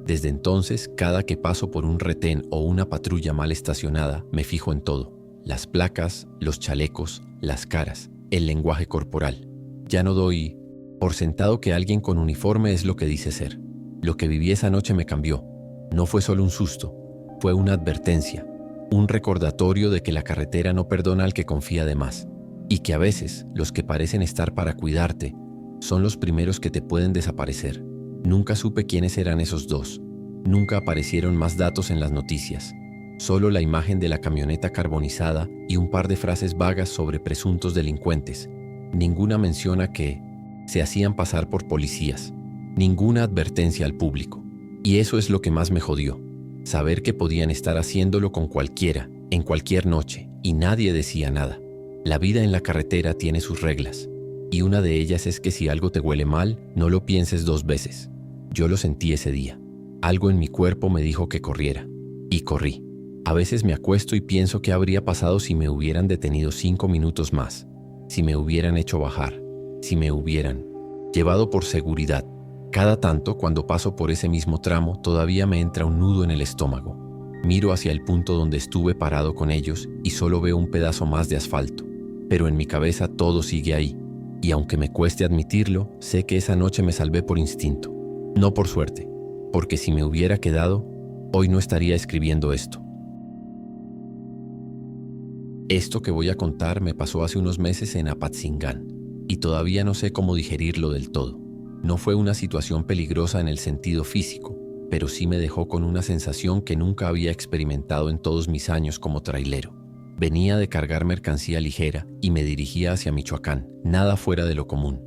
Desde entonces, cada que paso por un retén o una patrulla mal estacionada, me fijo en todo. Las placas, los chalecos, las caras, el lenguaje corporal. Ya no doy por sentado que alguien con uniforme es lo que dice ser. Lo que viví esa noche me cambió. No fue solo un susto, fue una advertencia, un recordatorio de que la carretera no perdona al que confía de más, y que a veces los que parecen estar para cuidarte son los primeros que te pueden desaparecer. Nunca supe quiénes eran esos 2. Nunca aparecieron más datos en las noticias. Solo la imagen de la camioneta carbonizada y un par de frases vagas sobre presuntos delincuentes. Ninguna mención a que se hacían pasar por policías. Ninguna advertencia al público. Y eso es lo que más me jodió. Saber que podían estar haciéndolo con cualquiera, en cualquier noche, y nadie decía nada. La vida en la carretera tiene sus reglas. Y una de ellas es que si algo te huele mal, no lo pienses 2 veces. Yo lo sentí ese día. Algo en mi cuerpo me dijo que corriera. Y corrí. A veces me acuesto y pienso qué habría pasado si me hubieran detenido 5 minutos más. Si me hubieran hecho bajar. Si me hubieran llevado por seguridad. Cada tanto, cuando paso por ese mismo tramo, todavía me entra un nudo en el estómago. Miro hacia el punto donde estuve parado con ellos y solo veo un pedazo más de asfalto. Pero en mi cabeza todo sigue ahí. Y aunque me cueste admitirlo, sé que esa noche me salvé por instinto. No por suerte, porque si me hubiera quedado, hoy no estaría escribiendo esto. Esto que voy a contar me pasó hace unos meses en Apatzingán, y todavía no sé cómo digerirlo del todo. No fue una situación peligrosa en el sentido físico, pero sí me dejó con una sensación que nunca había experimentado en todos mis años como trailero. Venía de cargar mercancía ligera y me dirigía hacia Michoacán, nada fuera de lo común.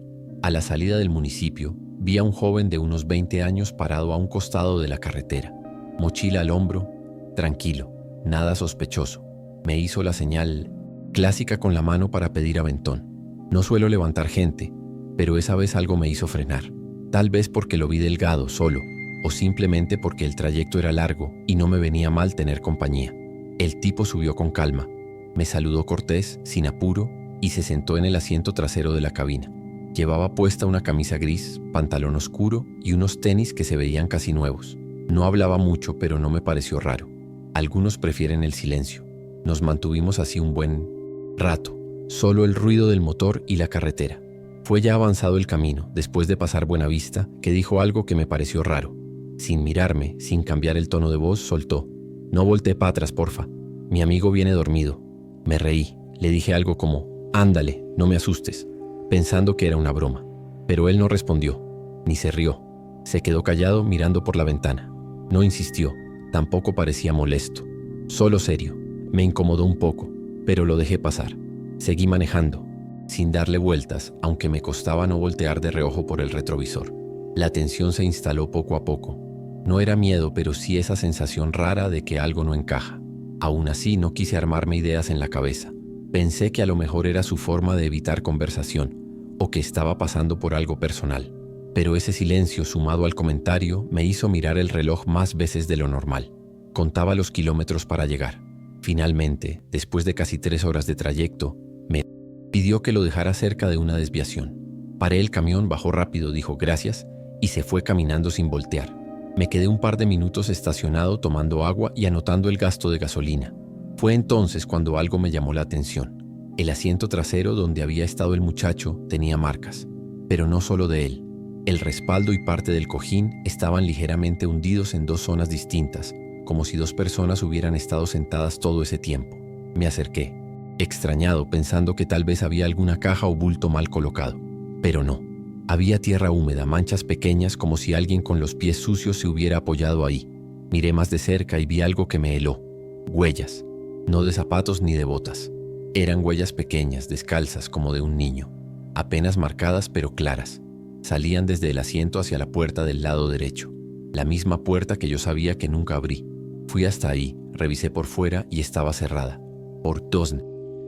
A la salida del municipio, vi a un joven de unos 20 años parado a un costado de la carretera, mochila al hombro, tranquilo, nada sospechoso. Me hizo la señal clásica con la mano para pedir aventón. No suelo levantar gente, pero esa vez algo me hizo frenar. Tal vez porque lo vi delgado, solo, o simplemente porque el trayecto era largo y no me venía mal tener compañía. El tipo subió con calma, me saludó cortés, sin apuro, y se sentó en el asiento trasero de la cabina. Llevaba puesta una camisa gris, pantalón oscuro y unos tenis que se veían casi nuevos. No hablaba mucho, pero no me pareció raro. Algunos prefieren el silencio. Nos mantuvimos así un buen rato, solo el ruido del motor y la carretera. Fue ya avanzado el camino, después de pasar Buenavista, que dijo algo que me pareció raro. Sin mirarme, sin cambiar el tono de voz, soltó: «No voltee para atrás, porfa. Mi amigo viene dormido». Me reí, le dije algo como: «Ándale, no me asustes», pensando que era una broma. Pero él no respondió, ni se rió. Se quedó callado mirando por la ventana. No insistió, tampoco parecía molesto. Solo serio. Me incomodó un poco, pero lo dejé pasar. Seguí manejando, sin darle vueltas, aunque me costaba no voltear de reojo por el retrovisor. La tensión se instaló poco a poco. No era miedo, pero sí esa sensación rara de que algo no encaja. Aún así, no quise armarme ideas en la cabeza. Pensé que a lo mejor era su forma de evitar conversación, o que estaba pasando por algo personal. Pero ese silencio, sumado al comentario, me hizo mirar el reloj más veces de lo normal. Contaba los kilómetros para llegar. Finalmente, después de casi 3 horas de trayecto, me pidió que lo dejara cerca de una desviación. Paré el camión, bajó rápido, dijo gracias y se fue caminando sin voltear. Me quedé un par de minutos estacionado tomando agua y anotando el gasto de gasolina. Fue entonces cuando algo me llamó la atención. El asiento trasero donde había estado el muchacho tenía marcas, pero no solo de él. El respaldo y parte del cojín estaban ligeramente hundidos en 2 zonas distintas, como si 2 personas hubieran estado sentadas todo ese tiempo. Me acerqué, extrañado, pensando que tal vez había alguna caja o bulto mal colocado. Pero no. Había tierra húmeda, manchas pequeñas como si alguien con los pies sucios se hubiera apoyado ahí. Miré más de cerca y vi algo que me heló. Huellas. No de zapatos ni de botas. Eran huellas pequeñas, descalzas, como de un niño. Apenas marcadas pero claras. Salían desde el asiento hacia la puerta del lado derecho. La misma puerta que yo sabía que nunca abrí. Fui hasta ahí, revisé por fuera y estaba cerrada. Por todos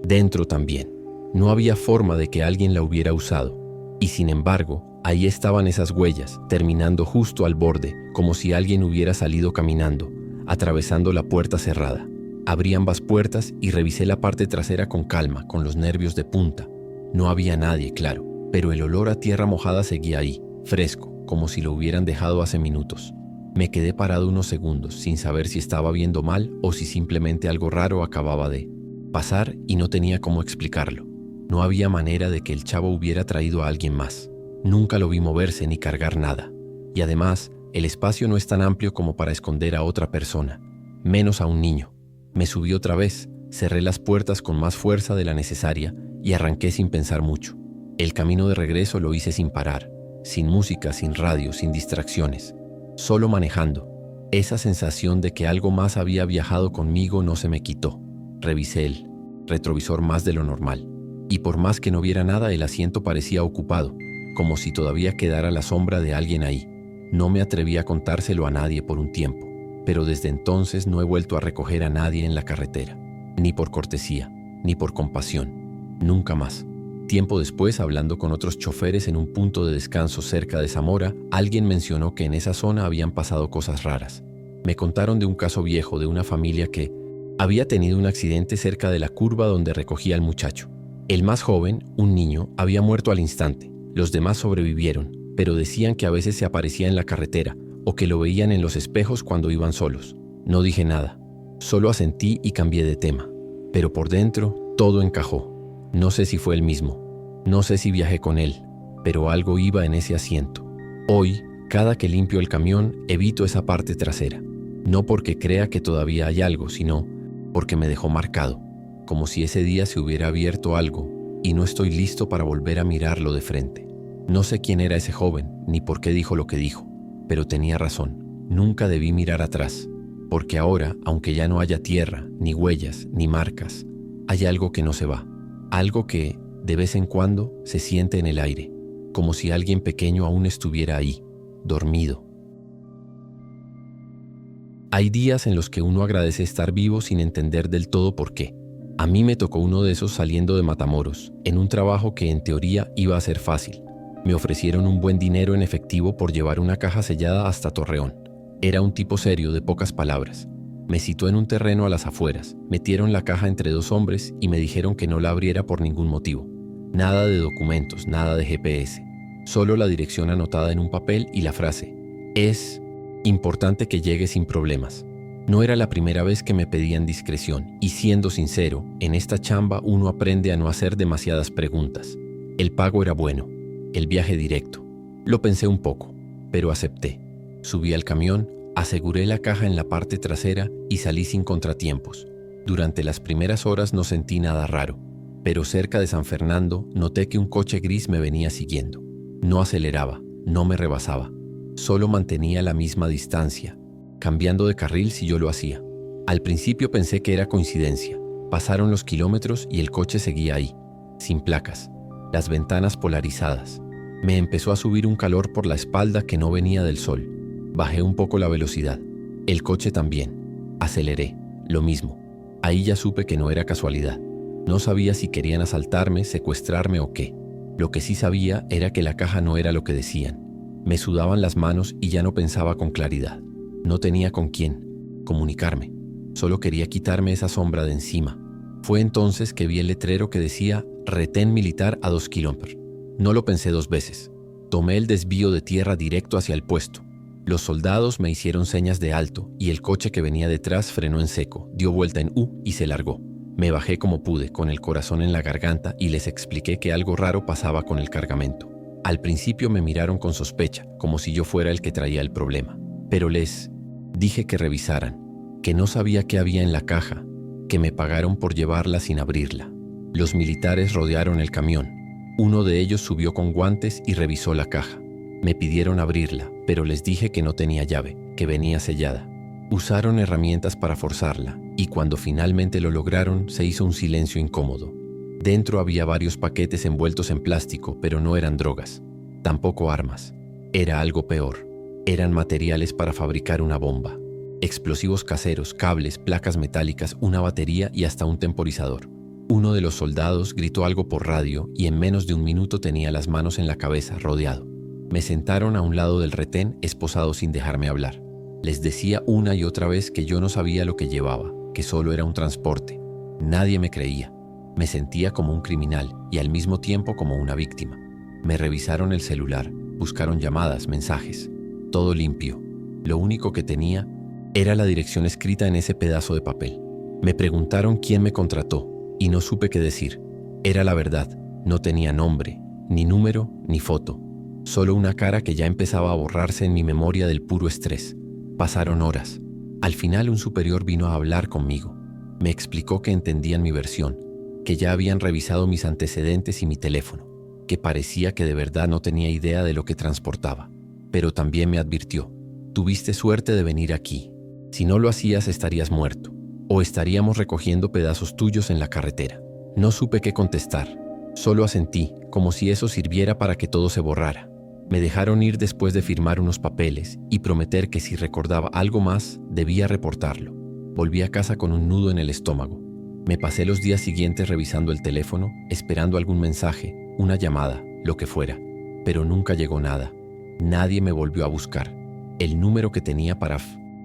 dentro también. No había forma de que alguien la hubiera usado. Y sin embargo, ahí estaban esas huellas, terminando justo al borde, como si alguien hubiera salido caminando, atravesando la puerta cerrada. Abrí ambas puertas y revisé la parte trasera con calma, con los nervios de punta. No había nadie, claro, pero el olor a tierra mojada seguía ahí, fresco, como si lo hubieran dejado hace minutos. Me quedé parado unos segundos, sin saber si estaba viendo mal o si simplemente algo raro acababa de pasar y no tenía cómo explicarlo. No había manera de que el chavo hubiera traído a alguien más. Nunca lo vi moverse ni cargar nada. Y además, el espacio no es tan amplio como para esconder a otra persona, menos a un niño. Me subí otra vez, cerré las puertas con más fuerza de la necesaria y arranqué sin pensar mucho. El camino de regreso lo hice sin parar, sin música, sin radio, sin distracciones. Solo manejando. Esa sensación de que algo más había viajado conmigo no se me quitó. Revisé el retrovisor más de lo normal. Y por más que no viera nada, el asiento parecía ocupado, como si todavía quedara la sombra de alguien ahí. No me atreví a contárselo a nadie por un tiempo, pero desde entonces no he vuelto a recoger a nadie en la carretera. Ni por cortesía, ni por compasión. Nunca más. Tiempo después, hablando con otros choferes en un punto de descanso cerca de Zamora, alguien mencionó que en esa zona habían pasado cosas raras. Me contaron de un caso viejo de una familia que había tenido un accidente cerca de la curva donde recogía al muchacho. El más joven, un niño, había muerto al instante. Los demás sobrevivieron, pero decían que a veces se aparecía en la carretera o que lo veían en los espejos cuando iban solos. No dije nada, solo asentí y cambié de tema. Pero por dentro, todo encajó. No sé si fue el mismo, no sé si viajé con él, pero algo iba en ese asiento. Hoy, cada que limpio el camión, evito esa parte trasera. No porque crea que todavía hay algo, sino porque me dejó marcado, como si ese día se hubiera abierto algo y no estoy listo para volver a mirarlo de frente. No sé quién era ese joven, ni por qué dijo lo que dijo, pero tenía razón. Nunca debí mirar atrás, porque ahora, aunque ya no haya tierra, ni huellas, ni marcas, hay algo que no se va. Algo que, de vez en cuando, se siente en el aire, como si alguien pequeño aún estuviera ahí, dormido. Hay días en los que uno agradece estar vivo sin entender del todo por qué. A mí me tocó uno de esos saliendo de Matamoros, en un trabajo que en teoría iba a ser fácil. Me ofrecieron un buen dinero en efectivo por llevar una caja sellada hasta Torreón. Era un tipo serio, de pocas palabras. Me citó en un terreno a las afueras, metieron la caja entre dos hombres y me dijeron que no la abriera por ningún motivo. Nada de documentos, nada de GPS. Solo la dirección anotada en un papel y la frase: es importante que llegue sin problemas. No era la primera vez que me pedían discreción, y siendo sincero, en esta chamba uno aprende a no hacer demasiadas preguntas. El pago era bueno, el viaje directo. Lo pensé un poco, pero acepté. Subí al camión, aseguré la caja en la parte trasera y salí sin contratiempos. Durante las primeras horas no sentí nada raro, pero cerca de San Fernando noté que un coche gris me venía siguiendo. No aceleraba, no me rebasaba, solo mantenía la misma distancia, cambiando de carril si yo lo hacía. Al principio pensé que era coincidencia. Pasaron los kilómetros y el coche seguía ahí, sin placas, las ventanas polarizadas. Me empezó a subir un calor por la espalda que no venía del sol. Bajé un poco la velocidad. El coche también. Aceleré. Lo mismo. Ahí ya supe que no era casualidad. No sabía si querían asaltarme, secuestrarme o qué. Lo que sí sabía era que la caja no era lo que decían. Me sudaban las manos y ya no pensaba con claridad. No tenía con quién comunicarme. Solo quería quitarme esa sombra de encima. Fue entonces que vi el letrero que decía «Retén militar a 2 kilómetros». No lo pensé dos veces. Tomé el desvío de tierra directo hacia el puesto. Los soldados me hicieron señas de alto y el coche que venía detrás frenó en seco, dio vuelta en U y se largó. Me bajé como pude, con el corazón en la garganta, y les expliqué que algo raro pasaba con el cargamento. Al principio me miraron con sospecha, como si yo fuera el que traía el problema. Pero les dije que revisaran, que no sabía qué había en la caja, que me pagaron por llevarla sin abrirla. Los militares rodearon el camión. Uno de ellos subió con guantes y revisó la caja. Me pidieron abrirla, pero les dije que no tenía llave, que venía sellada. Usaron herramientas para forzarla, y cuando finalmente lo lograron, se hizo un silencio incómodo. Dentro había varios paquetes envueltos en plástico, pero no eran drogas, tampoco armas. Era algo peor. Eran materiales para fabricar una bomba. Explosivos caseros, cables, placas metálicas, una batería y hasta un temporizador. Uno de los soldados gritó algo por radio y en menos de un minuto tenía las manos en la cabeza, rodeado. Me sentaron a un lado del retén, esposado sin dejarme hablar. Les decía una y otra vez que yo no sabía lo que llevaba, que solo era un transporte. Nadie me creía. Me sentía como un criminal y al mismo tiempo como una víctima. Me revisaron el celular, buscaron llamadas, mensajes. Todo limpio. Lo único que tenía era la dirección escrita en ese pedazo de papel. Me preguntaron quién me contrató y no supe qué decir. Era la verdad. No tenía nombre, ni número, ni foto. Solo una cara que ya empezaba a borrarse en mi memoria del puro estrés. Pasaron horas. Al final un superior vino a hablar conmigo. Me explicó que entendían mi versión, que ya habían revisado mis antecedentes y mi teléfono, que parecía que de verdad no tenía idea de lo que transportaba. Pero también me advirtió: tuviste suerte de venir aquí. Si no lo hacías estarías muerto, o estaríamos recogiendo pedazos tuyos en la carretera. No supe qué contestar. Solo asentí, como si eso sirviera para que todo se borrara. Me dejaron ir después de firmar unos papeles y prometer que si recordaba algo más, debía reportarlo. Volví a casa con un nudo en el estómago. Me pasé los días siguientes revisando el teléfono, esperando algún mensaje, una llamada, lo que fuera. Pero nunca llegó nada. Nadie me volvió a buscar. El número que tenía para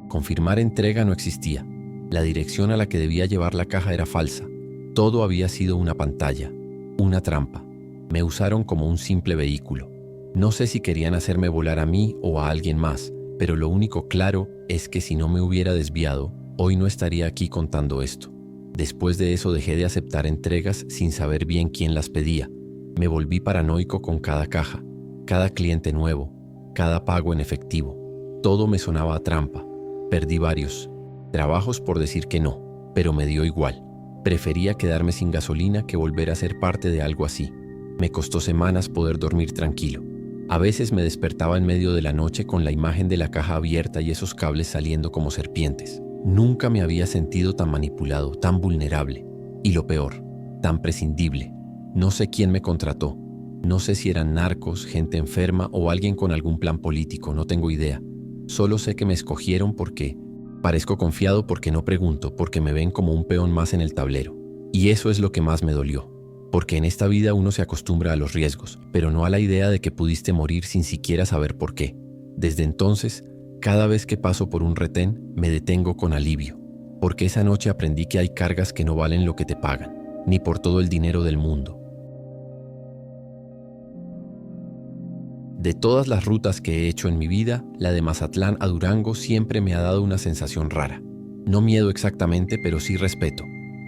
confirmar entrega no existía. La dirección a la que debía llevar la caja era falsa. Todo había sido una pantalla, una trampa. Me usaron como un simple vehículo. No sé si querían hacerme volar a mí o a alguien más, pero lo único claro es que si no me hubiera desviado, hoy no estaría aquí contando esto. Después de eso dejé de aceptar entregas sin saber bien quién las pedía. Me volví paranoico con cada caja, cada cliente nuevo, cada pago en efectivo. Todo me sonaba a trampa. Perdí varios trabajos por decir que no, pero me dio igual. Prefería quedarme sin gasolina que volver a ser parte de algo así. Me costó semanas poder dormir tranquilo. A veces me despertaba en medio de la noche con la imagen de la caja abierta y esos cables saliendo como serpientes. Nunca me había sentido tan manipulado, tan vulnerable. Y lo peor, tan prescindible. No sé quién me contrató. No sé si eran narcos, gente enferma o alguien con algún plan político, no tengo idea. Solo sé que me escogieron porque parezco confiado, porque no pregunto, porque me ven como un peón más en el tablero. Y eso es lo que más me dolió, porque en esta vida uno se acostumbra a los riesgos, pero no a la idea de que pudiste morir sin siquiera saber por qué. Desde entonces, cada vez que paso por un retén, me detengo con alivio, porque esa noche aprendí que hay cargas que no valen lo que te pagan, ni por todo el dinero del mundo. De todas las rutas que he hecho en mi vida, la de Mazatlán a Durango siempre me ha dado una sensación rara. No miedo exactamente, pero sí respeto.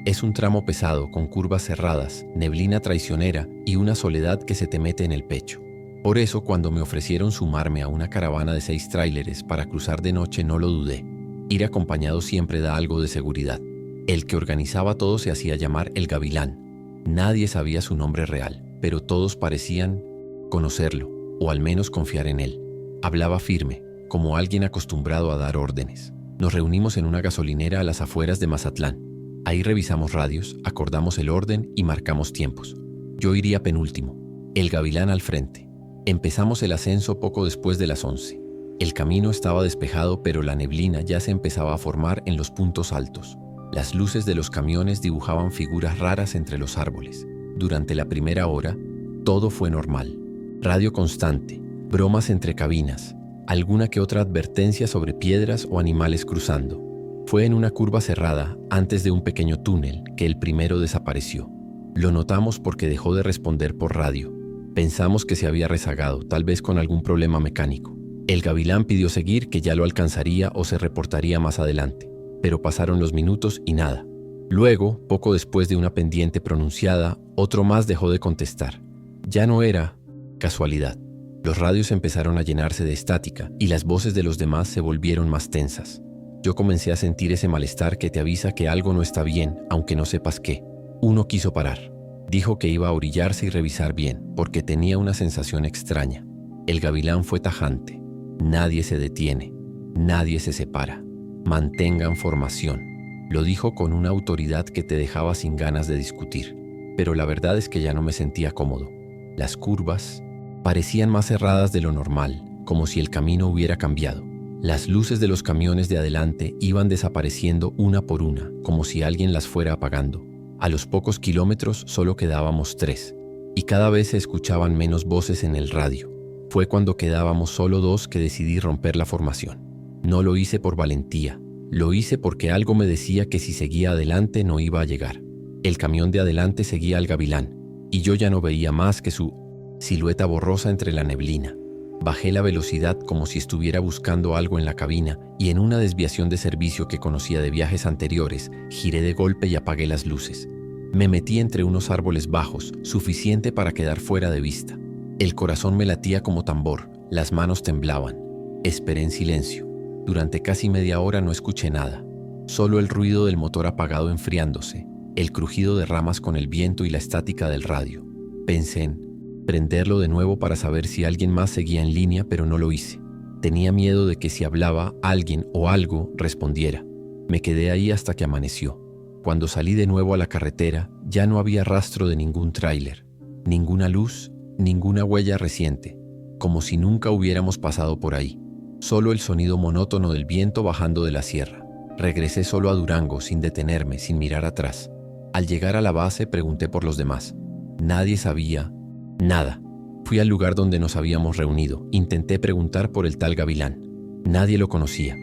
Es un tramo pesado, con curvas cerradas, neblina traicionera y una soledad que se te mete en el pecho. Por eso, cuando me ofrecieron sumarme a una caravana de 6 tráileres para cruzar de noche, no lo dudé. Ir acompañado siempre da algo de seguridad. El que organizaba todo se hacía llamar El Gavilán. Nadie sabía su nombre real, pero todos parecían conocerlo, o al menos confiar en él. Hablaba firme, como alguien acostumbrado a dar órdenes. Nos reunimos en una gasolinera a las afueras de Mazatlán. Ahí revisamos radios, acordamos el orden y marcamos tiempos. Yo iría penúltimo, El Gavilán al frente. Empezamos el ascenso poco después de las 11. El camino estaba despejado, pero la neblina ya se empezaba a formar en los puntos altos. Las luces de los camiones dibujaban figuras raras entre los árboles. Durante la primera hora, todo fue normal. Radio constante, bromas entre cabinas, alguna que otra advertencia sobre piedras o animales cruzando. Fue en una curva cerrada, antes de un pequeño túnel, que el primero desapareció. Lo notamos porque dejó de responder por radio. Pensamos que se había rezagado, tal vez con algún problema mecánico. El Gavilán pidió seguir, que ya lo alcanzaría o se reportaría más adelante. Pero pasaron los minutos y nada. Luego, poco después de una pendiente pronunciada, otro más dejó de contestar. Ya no era casualidad. Los radios empezaron a llenarse de estática y las voces de los demás se volvieron más tensas. Yo comencé a sentir ese malestar que te avisa que algo no está bien, aunque no sepas qué. Uno quiso parar. Dijo que iba a orillarse y revisar bien, porque tenía una sensación extraña. El Gavilán fue tajante. Nadie se detiene. Nadie se separa. Mantengan formación. Lo dijo con una autoridad que te dejaba sin ganas de discutir. Pero la verdad es que ya no me sentía cómodo. Las curvas parecían más cerradas de lo normal, como si el camino hubiera cambiado. Las luces de los camiones de adelante iban desapareciendo una por una, como si alguien las fuera apagando. A los pocos kilómetros solo quedábamos 3, y cada vez se escuchaban menos voces en el radio. Fue cuando quedábamos solo 2 que decidí romper la formación. No lo hice por valentía, lo hice porque algo me decía que si seguía adelante no iba a llegar. El camión de adelante seguía al Gavilán, y yo ya no veía más que su silueta borrosa entre la neblina. Bajé la velocidad como si estuviera buscando algo en la cabina y en una desviación de servicio que conocía de viajes anteriores, giré de golpe y apagué las luces. Me metí entre unos árboles bajos, suficiente para quedar fuera de vista. El corazón me latía como tambor, las manos temblaban. Esperé en silencio. Durante casi media hora no escuché nada. Solo el ruido del motor apagado enfriándose, el crujido de ramas con el viento y la estática del radio. Pensé en prenderlo de nuevo para saber si alguien más seguía en línea, pero no lo hice. Tenía miedo de que si hablaba, alguien o algo respondiera. Me quedé ahí hasta que amaneció. Cuando salí de nuevo a la carretera, ya no había rastro de ningún tráiler, ninguna luz, ninguna huella reciente, como si nunca hubiéramos pasado por ahí. Solo el sonido monótono del viento bajando de la sierra. Regresé solo a Durango, sin detenerme, sin mirar atrás. Al llegar a la base, pregunté por los demás. Nadie sabía nada. Fui al lugar donde nos habíamos reunido. Intenté preguntar por el tal Gavilán. Nadie lo conocía.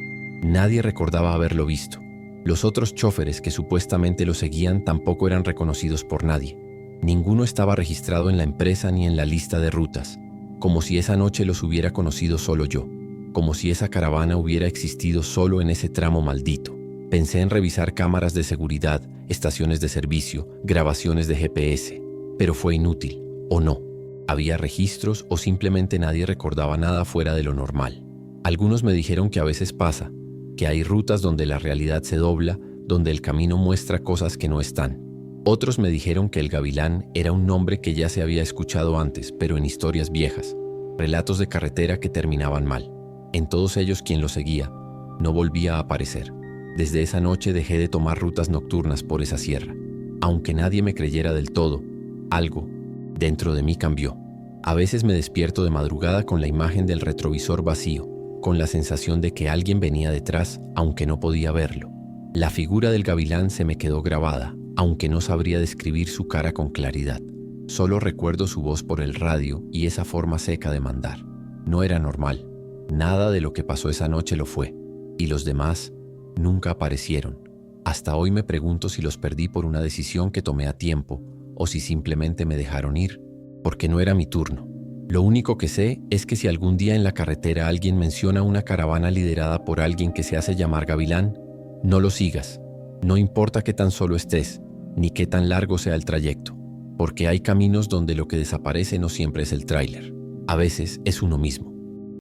Nadie recordaba haberlo visto. Los otros choferes que supuestamente lo seguían tampoco eran reconocidos por nadie. Ninguno estaba registrado en la empresa ni en la lista de rutas. Como si esa noche los hubiera conocido solo yo. Como si esa caravana hubiera existido solo en ese tramo maldito. Pensé en revisar cámaras de seguridad, estaciones de servicio, grabaciones de GPS. Pero fue inútil. ¿O no? ¿Había registros o simplemente nadie recordaba nada fuera de lo normal? Algunos me dijeron que a veces pasa, que hay rutas donde la realidad se dobla, donde el camino muestra cosas que no están. Otros me dijeron que el Gavilán era un nombre que ya se había escuchado antes, pero en historias viejas, relatos de carretera que terminaban mal. En todos ellos quien lo seguía no volvía a aparecer. Desde esa noche dejé de tomar rutas nocturnas por esa sierra. Aunque nadie me creyera del todo, algo dentro de mí cambió. A veces me despierto de madrugada con la imagen del retrovisor vacío, con la sensación de que alguien venía detrás, aunque no podía verlo. La figura del Gavilán se me quedó grabada, aunque no sabría describir su cara con claridad. Solo recuerdo su voz por el radio y esa forma seca de mandar. No era normal. Nada de lo que pasó esa noche lo fue. Y los demás nunca aparecieron. Hasta hoy me pregunto si los perdí por una decisión que tomé a tiempo o si simplemente me dejaron ir, porque no era mi turno. Lo único que sé es que si algún día en la carretera alguien menciona una caravana liderada por alguien que se hace llamar Gavilán, no lo sigas. No importa qué tan solo estés, ni qué tan largo sea el trayecto, porque hay caminos donde lo que desaparece no siempre es el tráiler. A veces es uno mismo.